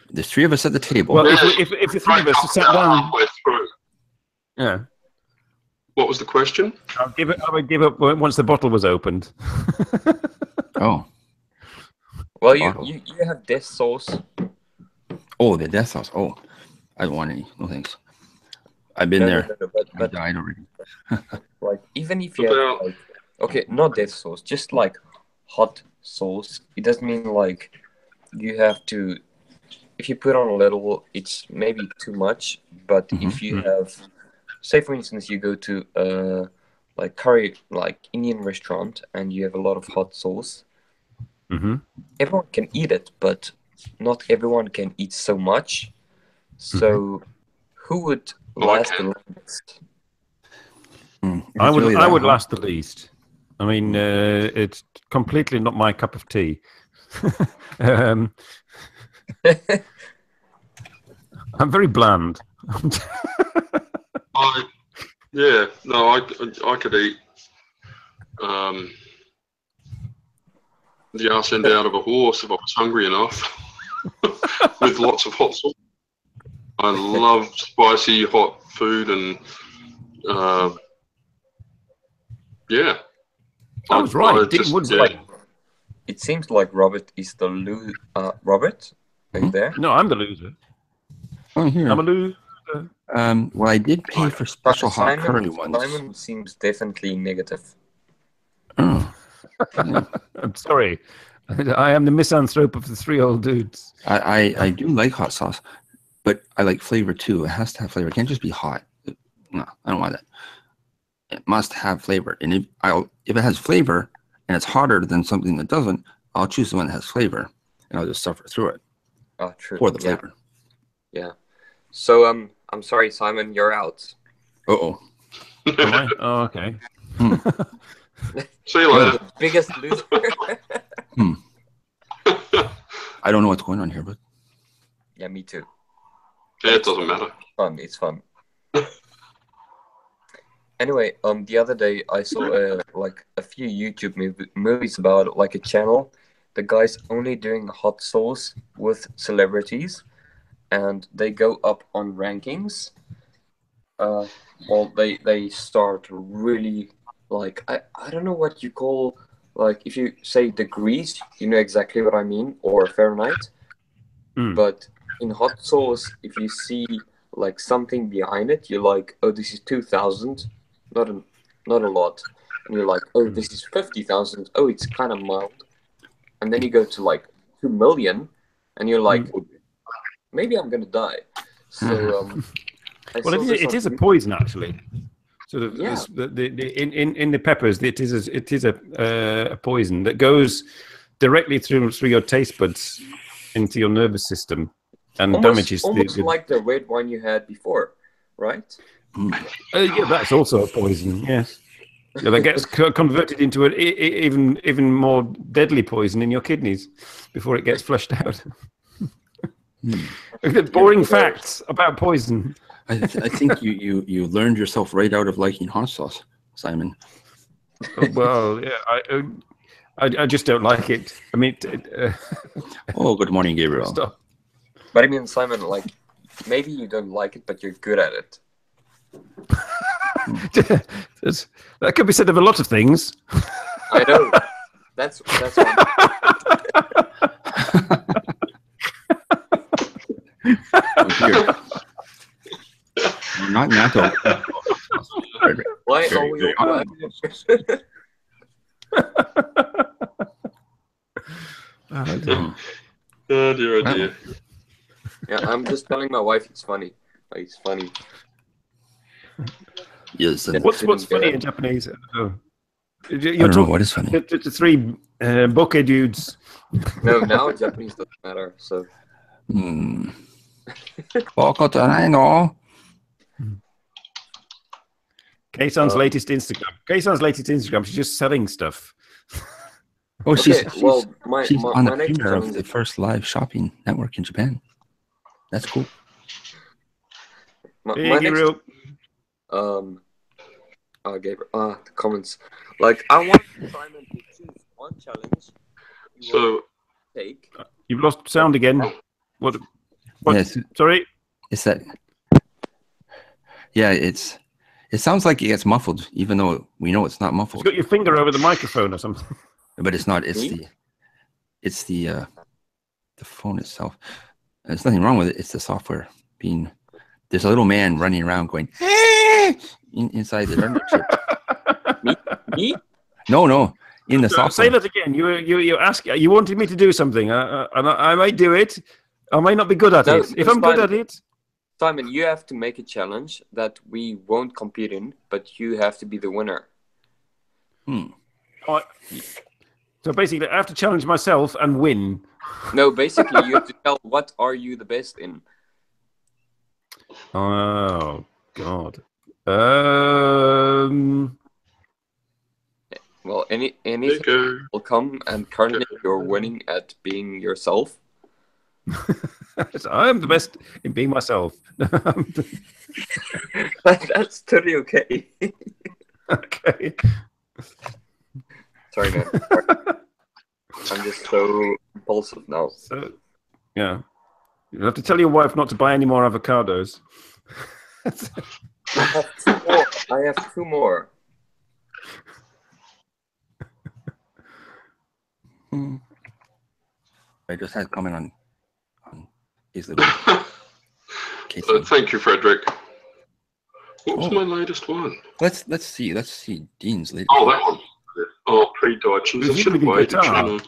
There's three of us at the table. Well, if the three of us sat down, Halfway through. yeah, What was the question? I would give up once the bottle was opened. Oh, Well, Bottle. you have death sauce. oh, the death sauce. Oh, I don't want any. No thanks. I've been there. No, I but died already. like even if you have like, okay, not death sauce, just like hot sauce. It doesn't mean like you have to. If you put on a little, it's maybe too much. But if you have, say for instance, you go to like curry, like Indian restaurant, and you have a lot of hot sauce. Everyone can eat it, but not everyone can eat so much. So, who would last the longest? I would last the least. I mean, it's completely not my cup of tea. I'm very bland. I could eat the arse end out of a horse if I was hungry enough with lots of hot sauce. I love spicy hot food and yeah. I was right. Dean Wood's like. It seems like Robert is the Robert, are you there? No, I'm the loser. Oh, here. I'm a loser. Well, I did pay for special hot curry ones. Simon seems definitely negative. Oh. I'm sorry. I am the misanthrope of the three old dudes. I do like hot sauce, but I like flavor too. It has to have flavor. It can't just be hot. No, I don't want that. It must have flavor. And if it has flavor and it's hotter than something that doesn't, I'll choose the one that has flavor, and I'll just suffer through it. Oh, true. For the flavor. Yeah. So I'm sorry, Simon, you're out. Uh-oh. Am I? Oh, okay. See you later. The biggest loser. I don't know what's going on here, but Yeah, me too. Yeah, it doesn't matter. It's fun. Anyway, the other day I saw like a few YouTube movies about like a channel. The guy's only doing hot sauce with celebrities, and they go up on rankings. Well, they start really like I don't know what you call, like if you say degrees, you know exactly what I mean, or Fahrenheit. But in hot sauce, if you see like something behind it, you're like, oh, this is 2,000. Not a lot, and you're like, oh, this is 50,000. Oh, it's kind of mild, and then you go to like 2 million, and you're like, maybe I'm gonna die. So, well, it is a poison actually. Sort of, Yeah. in the peppers, it is a poison that goes directly through your taste buds into your nervous system and damages almost the like the red wine you had before, right? yeah, that's also a poison. Yes. Yeah, that gets converted into an even more deadly poison in your kidneys before it gets flushed out. Boring facts about poison. I think you learned yourself right out of liking hot sauce, Simon. Well, yeah, I just don't like it. I mean, Oh, good morning, Gabriel. stop. But I mean, Simon, like, maybe you don't like it, but you're good at it. That could be said of a lot of things. I know. That's what Oh, dear. We're not NATO. Why are we all Oh dear, oh dear. Yeah, I'm just telling my wife it's funny. Like, it's funny. Yes. And What's funny in Japanese? I don't know what is funny. The three bokeh dudes. No, now Japanese doesn't matter. So Kei-san's latest Instagram. Kei-san's latest Instagram. She's just selling stuff. Oh, okay, she's well, my on the next premiere of challenge the first live shopping network in Japan. That's cool. my Hey, next Gabriel. Gabriel, the comments. Like, I want Simon to choose one challenge you will So take. You've lost sound again. What? Yes. Sorry. It's that. Yeah, it sounds like it gets muffled, even though we know it's not You've muffled. got your finger over the microphone or something. But it's not. It's the phone itself. There's nothing wrong with it. It's the software being. There's a little man running around going inside the learning chip. Me? No, in the software. Say that again. You ask. You wanted me to do something, and I might do it. I might not be good at No, it. If I'm good at it, Simon, you have to make a challenge that we won't compete in, but you have to be the winner. so basically, I have to challenge myself and win. No, basically, you have to tell what are you the best in. Oh God. Well, anything Nico. will come, and currently you're winning at being yourself. I'm the best in being myself. That's totally okay. Okay. Sorry, man. I'm just so impulsive now. So, yeah. You have to tell your wife not to buy any more avocados. I have two more. I just had a comment on his So little. thank you, Frederick. What was Oh. my latest one? Let's see Dean's latest. Oh, that one. Oh, pre-Dodgers. I should have Really good waited. guitar. shouldn't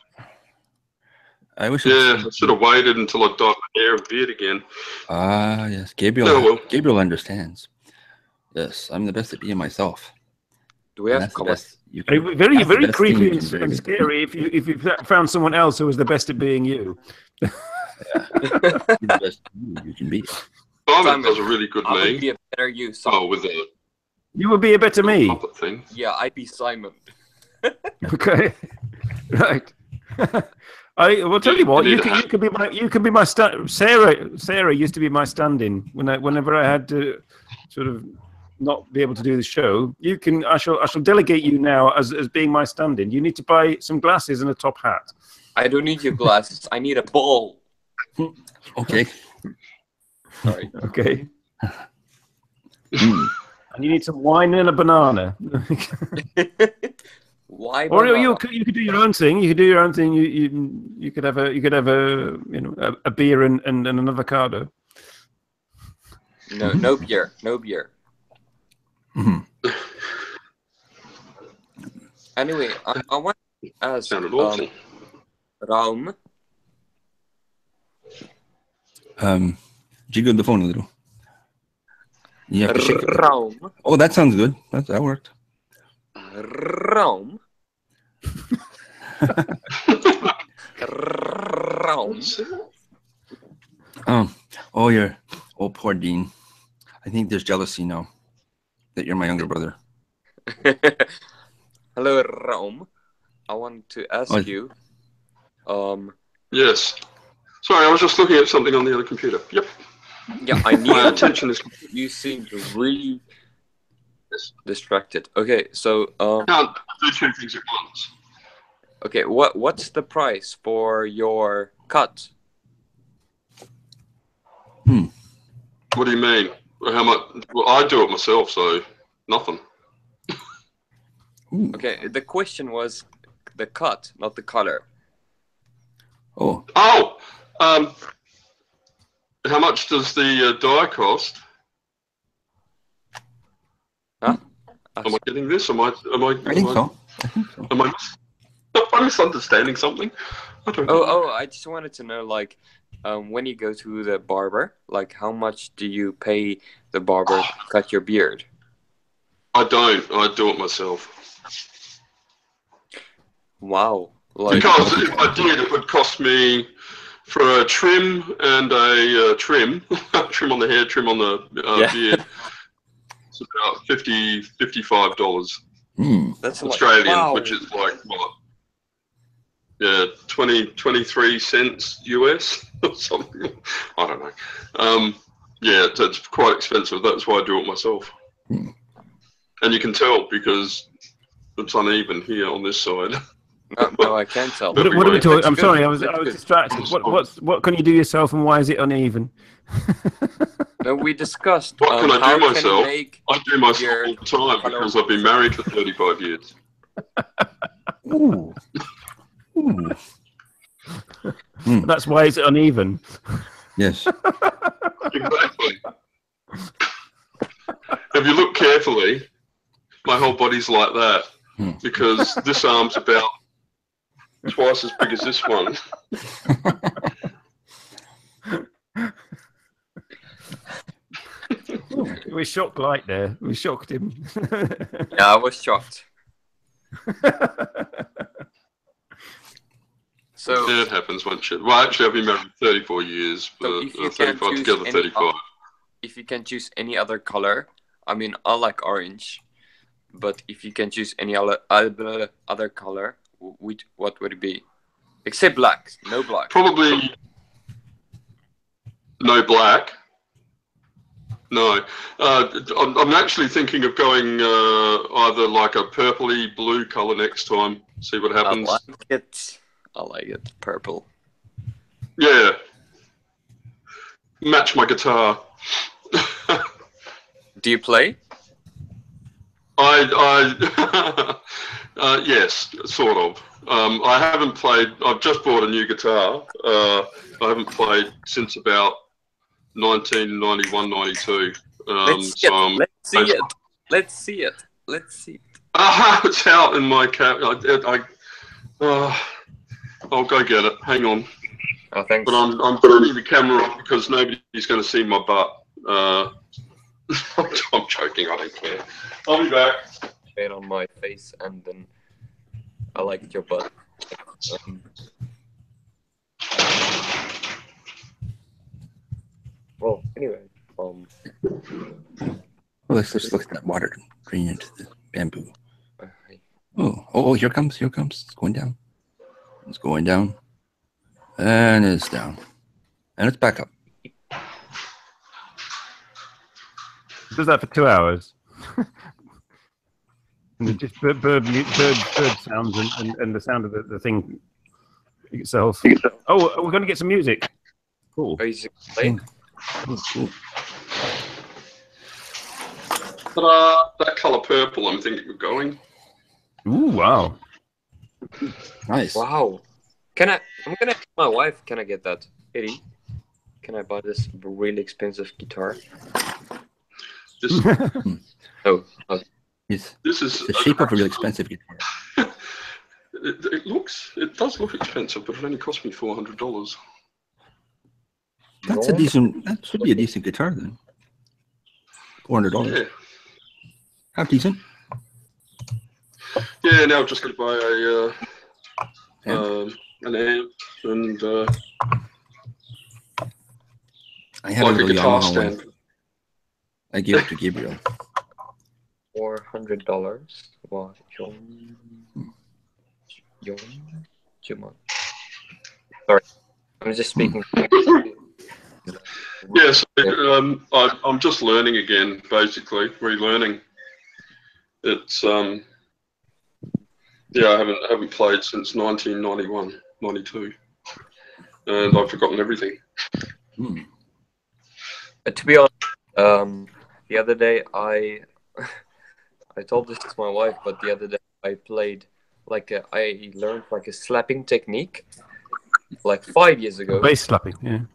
I wish. I? Yeah, I should have waited until I dyed my hair a beard again. Ah, yes. Gabriel. Oh, well. Gabriel understands. Yes, I'm the best at being myself. Do we And have that's the comments? best you can. Very, That's the very best thing creepy you can do. and scary if you found someone else who was the best at being you. You're the best you can be. Simon does a really good I would me. be a better you, Simon. Oh, with the You would be a better me. puppet thing. Yeah, I'd be Simon. Okay, right. I will tell you what. You can be my Sarah used to be my stand-in whenever I had to sort of not be able to do the show. You can. I shall delegate you now as being my stand-in. You need to buy some glasses and a top hat. I don't need your glasses. I need a ball. Okay. Sorry. Okay. And you need some wine and a banana. Why? Or banana? you could do your own thing. You could do your own thing. You could have a beer and an avocado. No beer. No beer. Anyway, I want to ask Sounded awful. Raum. Jiggle the phone a little. You have to shake it. Raum. Oh, that sounds good. That worked. Raum. Raum. Oh, poor Dean. I think there's jealousy now that you're my younger brother. Hello, Raum. I want to ask you. Yes. Sorry, I was just looking at something on the other computer. Yep. Yeah, I knew My attention is. you seemed really distracted. Okay, so Can't do two things at once. okay, what's the price for your cut? What do you mean? How much? Well, I do it myself, so nothing. Okay, the question was the cut, not the color. Oh, Oh, how much does the dye cost? Huh? Am I getting this? Am I I think so. am I misunderstanding something? I don't know. Oh, I just wanted to know, like, when you go to the barber, like, how much do you pay the barber to cut your beard? I don't. I do it myself. Wow. Like, Because if I did, it would cost me for a trim and a trim on the hair, trim on the beard. It's about $55 that's Australian, wow. which is like what? Yeah, 23 cents US or something. I don't know. Yeah, it's quite expensive. That's why I do it myself. And you can tell because it's uneven here on this side. No, I can't tell. What are we talking? I'm Good. sorry, I was That's good. distracted. What can you do yourself, and why is it uneven? No, we discussed What can I how do can myself? you make I do myself your all the time because I've been married for 35 years. Ooh. Ooh. That's why it's uneven. Yes. Exactly. If you look carefully, my whole body's like that because this arm's about twice as big as this one. We shocked Light there. We shocked him. Yeah, I was shocked. So Yeah, it happens once you. Well, actually, I've been married 34 years, but so if you can 35 choose together, 35. if you can choose any other color, I mean, I like orange, but if you can choose any other color, what would it be? Except black, no black. Probably no black. No, I'm actually thinking of going either like a purpley blue color next time. See what happens. I like it. Purple. Yeah, match my guitar. Do you play? Yes, sort of. I haven't played. I've just bought a new guitar. I haven't played since about 1991, 92. Let's see it. Let's see it. Let's see it. It's out in my cab. I'll go get it. Hang on. Oh, thanks. But I'm turning the camera off because nobody's going to see my butt. I'm joking. I don't care. I'll be back. It on my face, and then I liked your butt. Well, anyway, Well, let's just look at that water drain into the bamboo. Oh, here comes. It's going down. It's going down. And it's down. And it's back up. Does that for 2 hours. And just bird sounds and the sound of the thing itself. Oh, we're going to get some music. Cool. Basically, Cool. That color purple, I'm thinking of going. Ooh, wow. Nice. wow. I'm gonna ask my wife. Can I get that, Eddie? Can I buy this really expensive guitar? This Oh, It's this is the shape of a really expensive guitar. It does look expensive, but it only cost me $400. That's a decent. That should be a decent guitar then. $400. Yeah. How decent? Yeah. Now I'm just going to buy an amp and I have like a a little guitar Yamaha stand. one. I gave it to Gabriel. $400. Wow, sorry, I'm just speaking. Yes, I'm just learning again, basically relearning. It's yeah, I haven't played since 1991, 92, and I've forgotten everything. To be honest, the other day I told this to my wife, but the other day I played I learned like a slapping technique like 5 years ago. Bass slapping, yeah.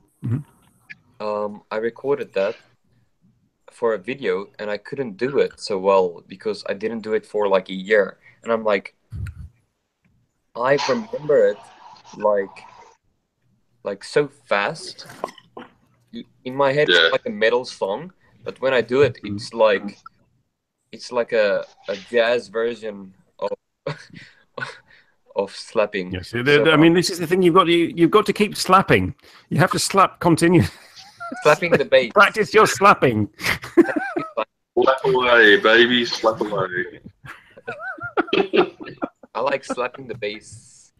I recorded that for a video and I couldn't do it so well because I didn't do it for like a year. And I'm like, I remember it like so fast. In my head, it's like a metal song, but when I do it, it's like a jazz version of of slapping. Yes, I mean, this is the thing. You've got to keep slapping. You have to slap continuously. Slapping the bass. Practice your slapping. Slap away, baby, slap away. I like slapping the bass.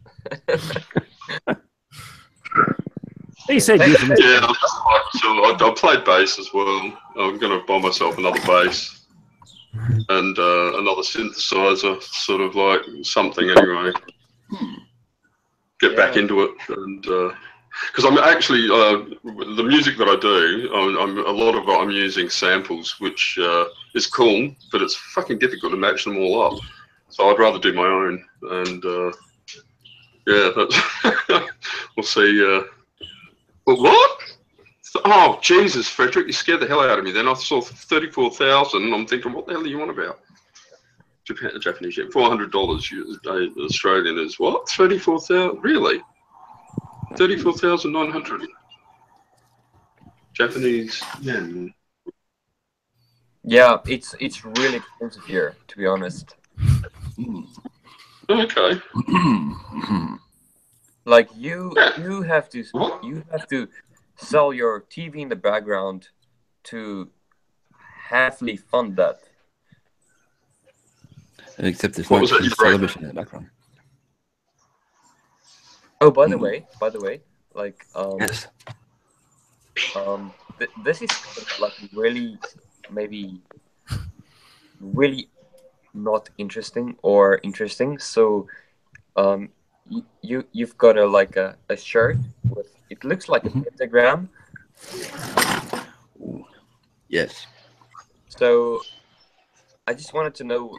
He said you. Yeah, I played bass as well. I'm going to buy myself another bass and another synthesizer, sort of like something anyway. Get back into it, and because I'm actually the music that I do, a lot of it I'm using samples, which is cool, but it's fucking difficult to match them all up. So I'd rather do my own, and yeah, that's we'll see. But what? Oh, Jesus, Frederick, you scared the hell out of me. Then I saw 34,000, and I'm thinking, what the hell are you on about? Japanese yen, $400 Australian is what? 34,000? Really? 34,900 Japanese yen. Yeah, it's really expensive here, to be honest. Okay. Like you have to sell your TV in the background to halfly fund that. Except there's no television in the background. Oh, by the way, like yes. This is like really not interesting or interesting. So you've got a shirt with, it looks like a pentagram. Ooh. Yes. So I just wanted to know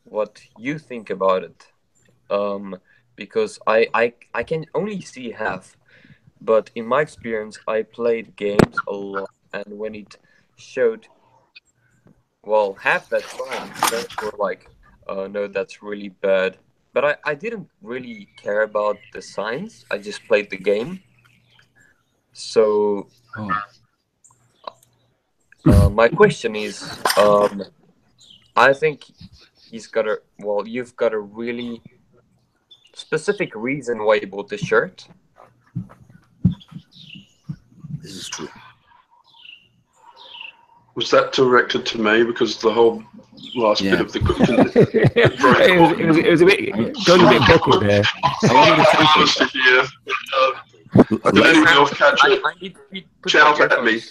what you think about it. Because I can only see half, but in my experience I played games a lot, and when it showed half that time, they were like, no, that's really bad. But I didn't really care about the signs. I just played the game. So my question is, I think you've got a really specific reason why you bought the shirt. This is true. Was that directed to me? Because the whole last bit of the it was a bit going a bit backward there. Did anyone else catch it? Shout at me.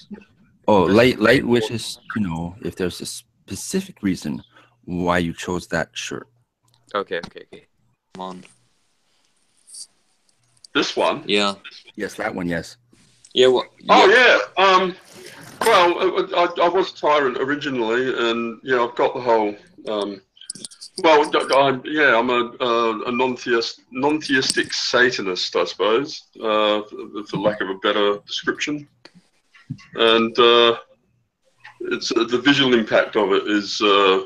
Oh, Light wishes to know if there's a specific reason why you chose that shirt. Okay. Come on. This one? Yeah. Yes, that one. Yes. Yeah. Well, oh yeah. Well, I was a tyrant originally, and yeah, I've got the whole. I'm a non-theistic Satanist, I suppose, for lack of a better description. And it's the visual impact of it is. I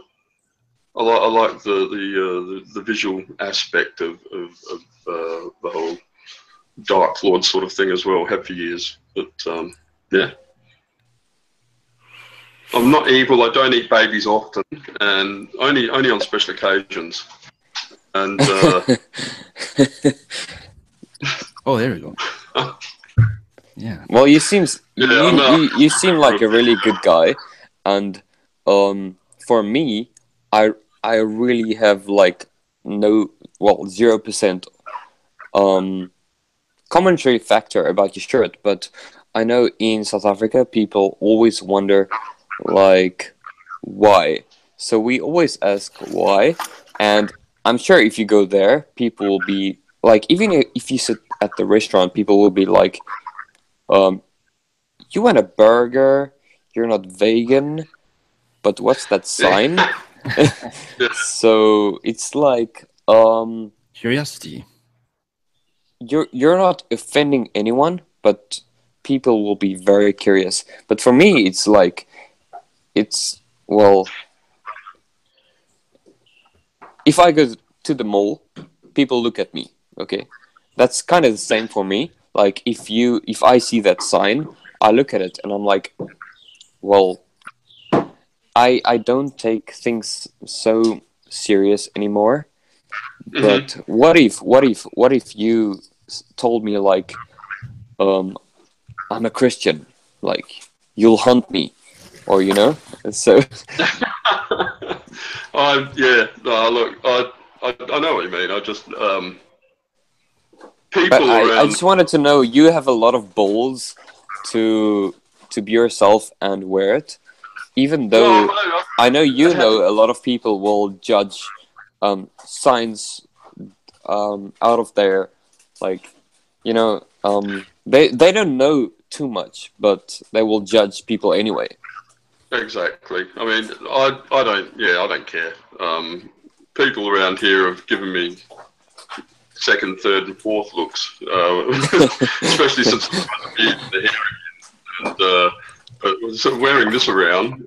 like the visual aspect of the whole Dark Lord sort of thing as well. Have for years, but yeah. I'm not evil. I don't eat babies often, and only on special occasions. And oh, there we go. Yeah. Well, you seem like a really good guy, and for me, I really have like 0% commentary factor about your shirt, but I know in South Africa people always wonder like why. So we always ask why, and I'm sure if you go there, people will be like, even if you sit at the restaurant, people will be like, you want a burger? You're not vegan, but what's that sign? So it's like Curiosity. you're not offending anyone, but people will be very curious. But for me, it's like well, if I go to the mall, people look at me. Okay, that's kind of the same for me. Like if I see that sign, I look at it and I'm like, well, I don't take things so serious anymore. But what if you told me like, I'm a Christian, like you'll hunt me, or so. Yeah. No, look, I know what you mean. I just people But I around. just wanted to know, you have a lot of balls to be yourself and wear it, even though I know a lot of people will judge signs out of their, like, they don't know too much, but they will judge people anyway. Exactly. I mean, I don't care. People around here have given me second, third, and fourth looks, especially since the hair. And but so wearing this around,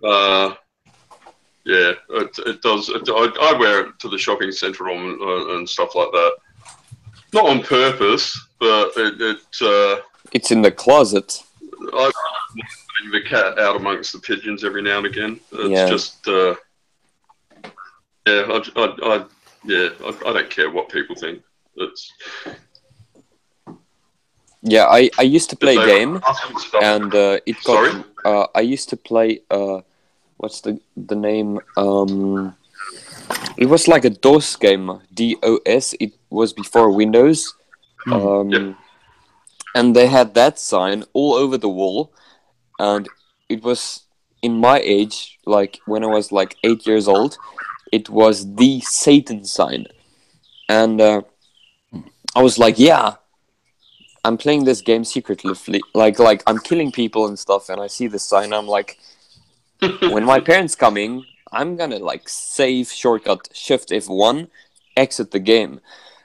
yeah, it does. I wear it to the shopping centre and stuff like that. Not on purpose, but it's in the closet. I bring the cat out amongst the pigeons every now and again. It's just, I don't care what people think. I used to play a game, and it got. I used to play. What's the name? It was like a DOS game, DOS. It was before Windows, and they had that sign all over the wall, and it was in my age, like when I was like 8 years old. It was the Satan sign, and I was like, yeah, I'm playing this game secretly, like I'm killing people and stuff, and I see this sign. I'm like, when my parents coming, I'm gonna like save shortcut Shift F1, exit the game,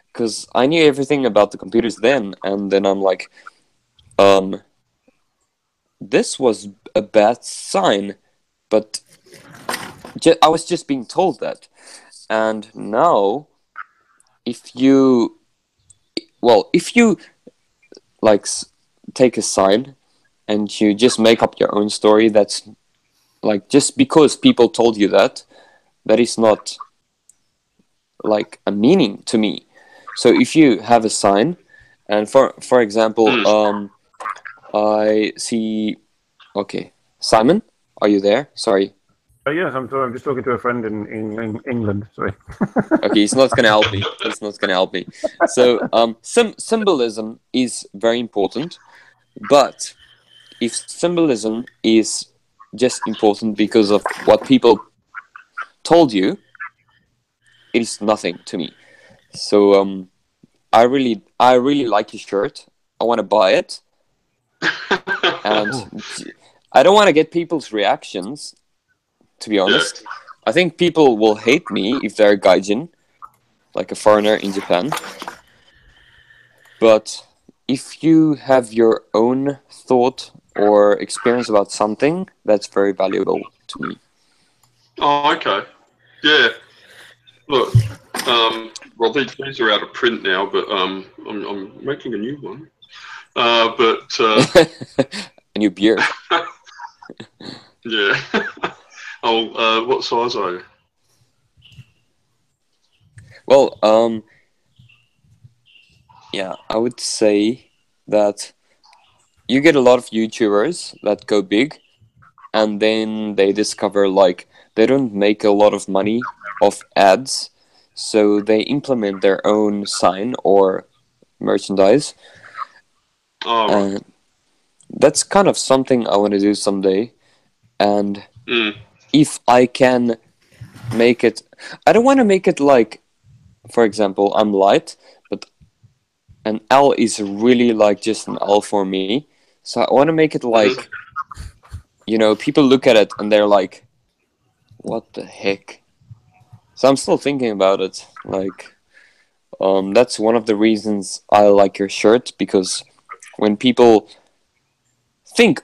because I knew everything about the computers then. And then I'm like, this was a bad sign, but I was just being told that. And now, if you like take a sign and you just make up your own story, that's like, just because people told you that is not like a meaning to me. So if you have a sign, and for example, I see. Okay, Simon, are you there? Sorry. Yes, I'm sorry. I'm just talking to a friend in England. Sorry. Okay, he's not going to help me. He's not going to help me. So, symbolism is very important, but if symbolism is just important because of what people told you, it is nothing to me. So, I really like your shirt. I want to buy it, and I don't want to get people's reactions. To be honest, I think people will hate me if they're gaijin, like a foreigner in Japan. But if you have your own thought or experience about something, that's very valuable to me. Oh, okay. Yeah. Look, well, these are out of print now, but I'm making a new one. A new beard. Yeah. Oh, what size are you? Well, yeah, I would say that you get a lot of YouTubers that go big, and then they discover like they don't make a lot of money off ads, so they implement their own sign or merchandise. Oh, right. That's kind of something I want to do someday. And if I can make it, I don't want to make it like, for example, I'm light, but an L is really like just an L for me. So I want to make it like, you know, people look at it and they're like, what the heck? So I'm still thinking about it. Like, that's one of the reasons I like your shirt, because when people think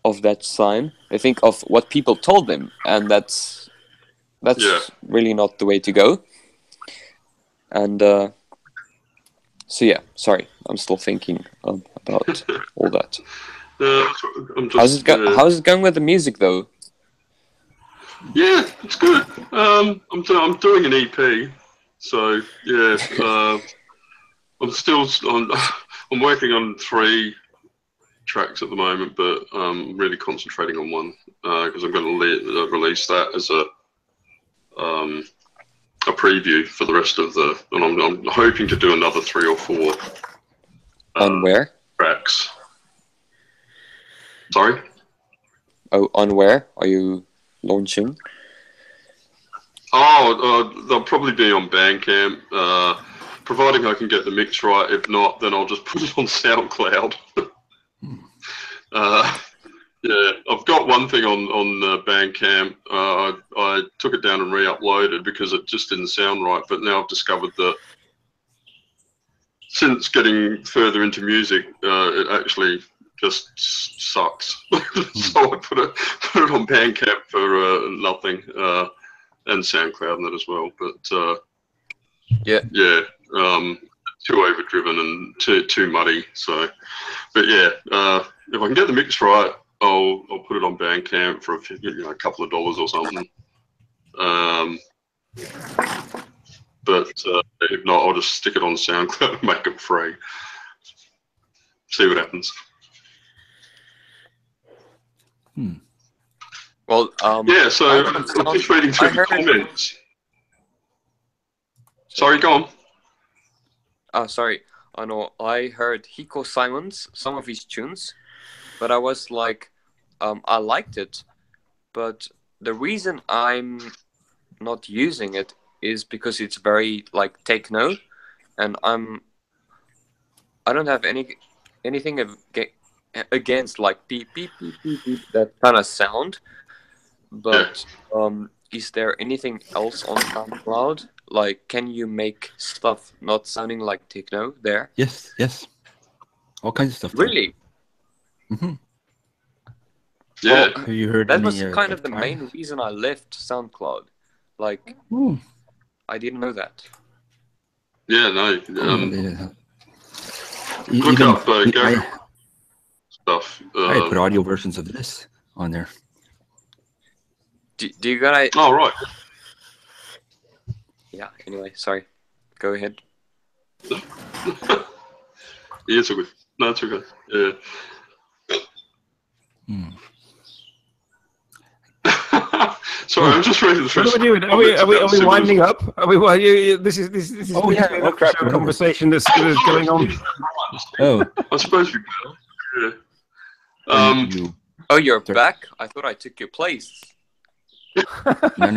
of that sign, they think of what people told them, and that's really not the way to go. And so yeah, sorry, I'm still thinking about all that. I'm How's just, it going with the music though? yeah, it's good. I'm doing an EP, so yeah. I'm working on 3 tracks at the moment, but I'm really concentrating on one because I'm going to release that as a preview for the rest of the. And I'm hoping to do another 3 or 4. On where? Tracks. Sorry. Oh, on where are you launching? Oh, they'll probably be on Bandcamp, providing I can get the mix right. If not, then I'll just put it on SoundCloud. Yeah, I've got one thing on Bandcamp. I took it down and re-uploaded because it just didn't sound right. But now I've discovered that since getting further into music, it actually just sucks. So I put it on Bandcamp for nothing, and SoundCloud and that as well. But yeah, too overdriven and too muddy. So, but yeah, if I can get the mix right, I'll put it on Bandcamp for a couple of dollars or something. But if not, I'll just stick it on SoundCloud and make it free. See what happens. Well, yeah. So I'm just reading through the comments. Sorry, go on. Sorry. I know I heard Hiko Simons, some of his tunes, but I was like, I liked it, but the reason I'm not using it is because it's very like techno, and I don't have anything against like beep beep beep beep beep, that kind of sound, but is there anything else on SoundCloud? Like, can you make stuff not sounding like techno there? Yes, all kinds of stuff. Really? Mm-hmm. Yeah. Well, have you heard? That was kind of the main reason I left SoundCloud. Like, I didn't know that. Yeah, no. Look even up Gary stuff. I put audio versions of this on there. Do you gotta? Oh, right. Yeah. Anyway, sorry. Go ahead. Yeah, it's okay. No, it's okay. Yeah. Sorry, I'm just reading through. What are we doing? Are we winding up? Are we? This is Oh yeah. Oh crap! Conversation that's going on. Oh. I suppose we could. Yeah. Oh, you're back? I thought I took your place. No.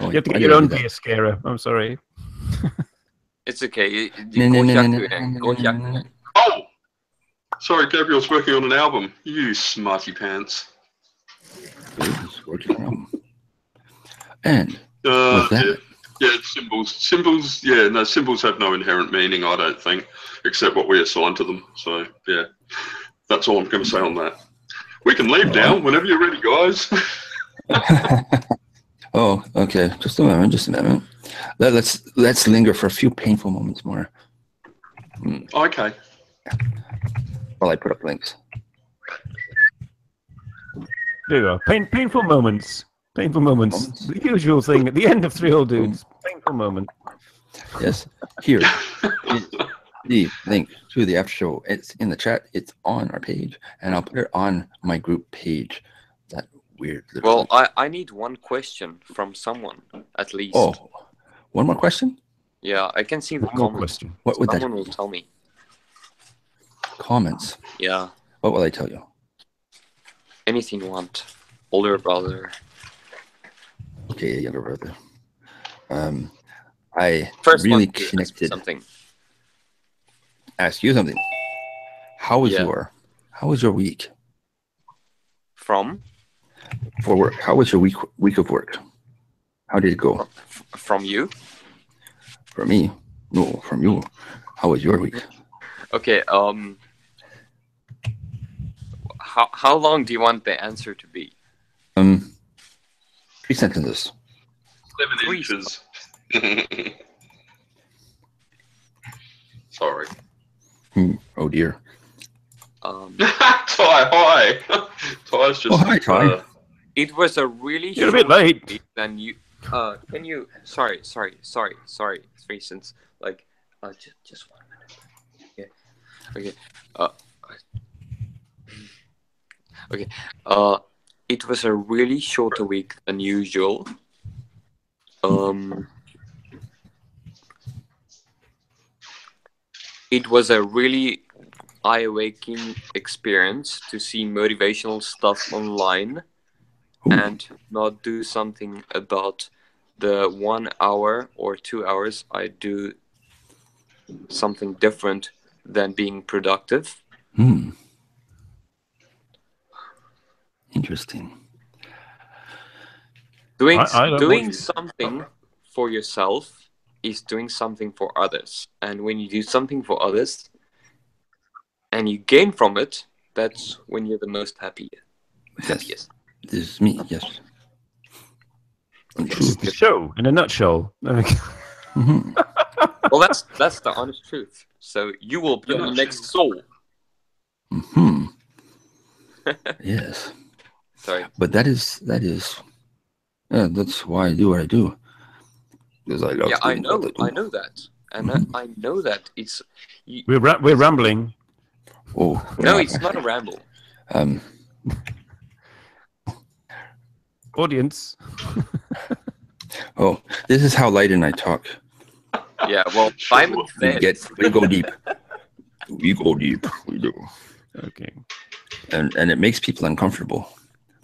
You have to get your own beer scarer. I'm sorry. It's okay. Oh! Sorry, Gabriel's working on an album. You smarty pants. And what's that? Yeah, symbols. Symbols. Yeah, no, symbols have no inherent meaning, I don't think, except what we assign to them. So yeah, that's all I'm going to say on that. We can leave now whenever you're ready, guys. Oh, okay. Just a moment. Let's linger for a few painful moments more. Okay. While I put up links. There you go. Painful moments. Painful moments. The usual thing at the end of Three Old Dudes. Painful moment. Yes. Here the link to the after show. It's in the chat. It's on our page, and I'll put it on my group page. That weird. Well, Little I need one question from someone at least. Oh, one more question? Yeah, I can see the One more comments. question. What would Someone that will be? tell me. Comments. Yeah, What will I tell you? anything you want. Older brother. Okay, younger brother. I First really one to ask connected. something. Ask you something. How was Yeah. your week From? for work? How was your week of work? How did it go? From you? For me? No, from you. How was your week? Okay, how long do you want the answer to be? 3 sentences. 7 3 inches. Sorry. Oh dear. Ty, hi. Ty's just. Oh, hi, Ty. It was a really You're a bit late. week. Then you can you sorry 3 cents, like just 1 minute. Okay. Okay. It was a really shorter week than usual. It was a really eye-awakening experience to see motivational stuff online and not do something about the 1 hour or 2 hours. I do something different than being productive. Interesting. Doing I don't doing want- something for yourself is doing something for others. And when you do something for others and you gain from it, that's when you're the most happiest. Yes. This is me. Yes. This is the show in a nutshell. Mhm. Well, that's the honest truth. So you will be the next soul. Mhm. Yes. Sorry. But that's why I do what I do. Because I love Yeah, I doing know. what I do. I know that, and I know that it's. We're rambling. Oh, No, yeah, it's not a ramble. Audience. Oh, this is how Light and I talk. Yeah, well, Simon said. We go deep. We go deep. We do. Okay. And it makes people uncomfortable.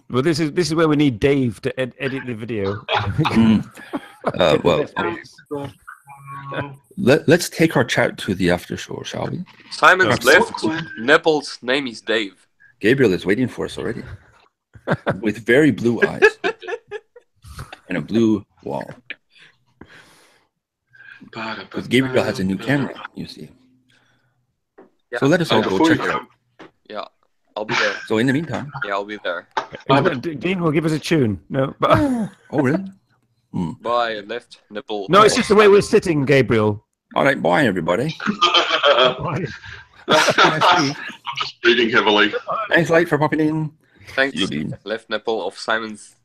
Well, this is where we need Dave to edit the video. Well, let's take our chat to the after show, shall we? Simon's left. Nipple's name is Dave. Gabriel is waiting for us already, with very blue eyes and a blue wall. Because Gabriel has a new camera, you see. Yeah. So let us all go check it out. Yeah, I'll be there. So in the meantime, Yeah, I'll be there. Dean will give us a tune. No, but oh really? Bye, left nipple. no, it's just the way we're sitting, Gabriel. All right, bye everybody. Right. I'm just breathing heavily. Thanks, Light, for popping in. Thanks, You Dean. left nipple of Simon's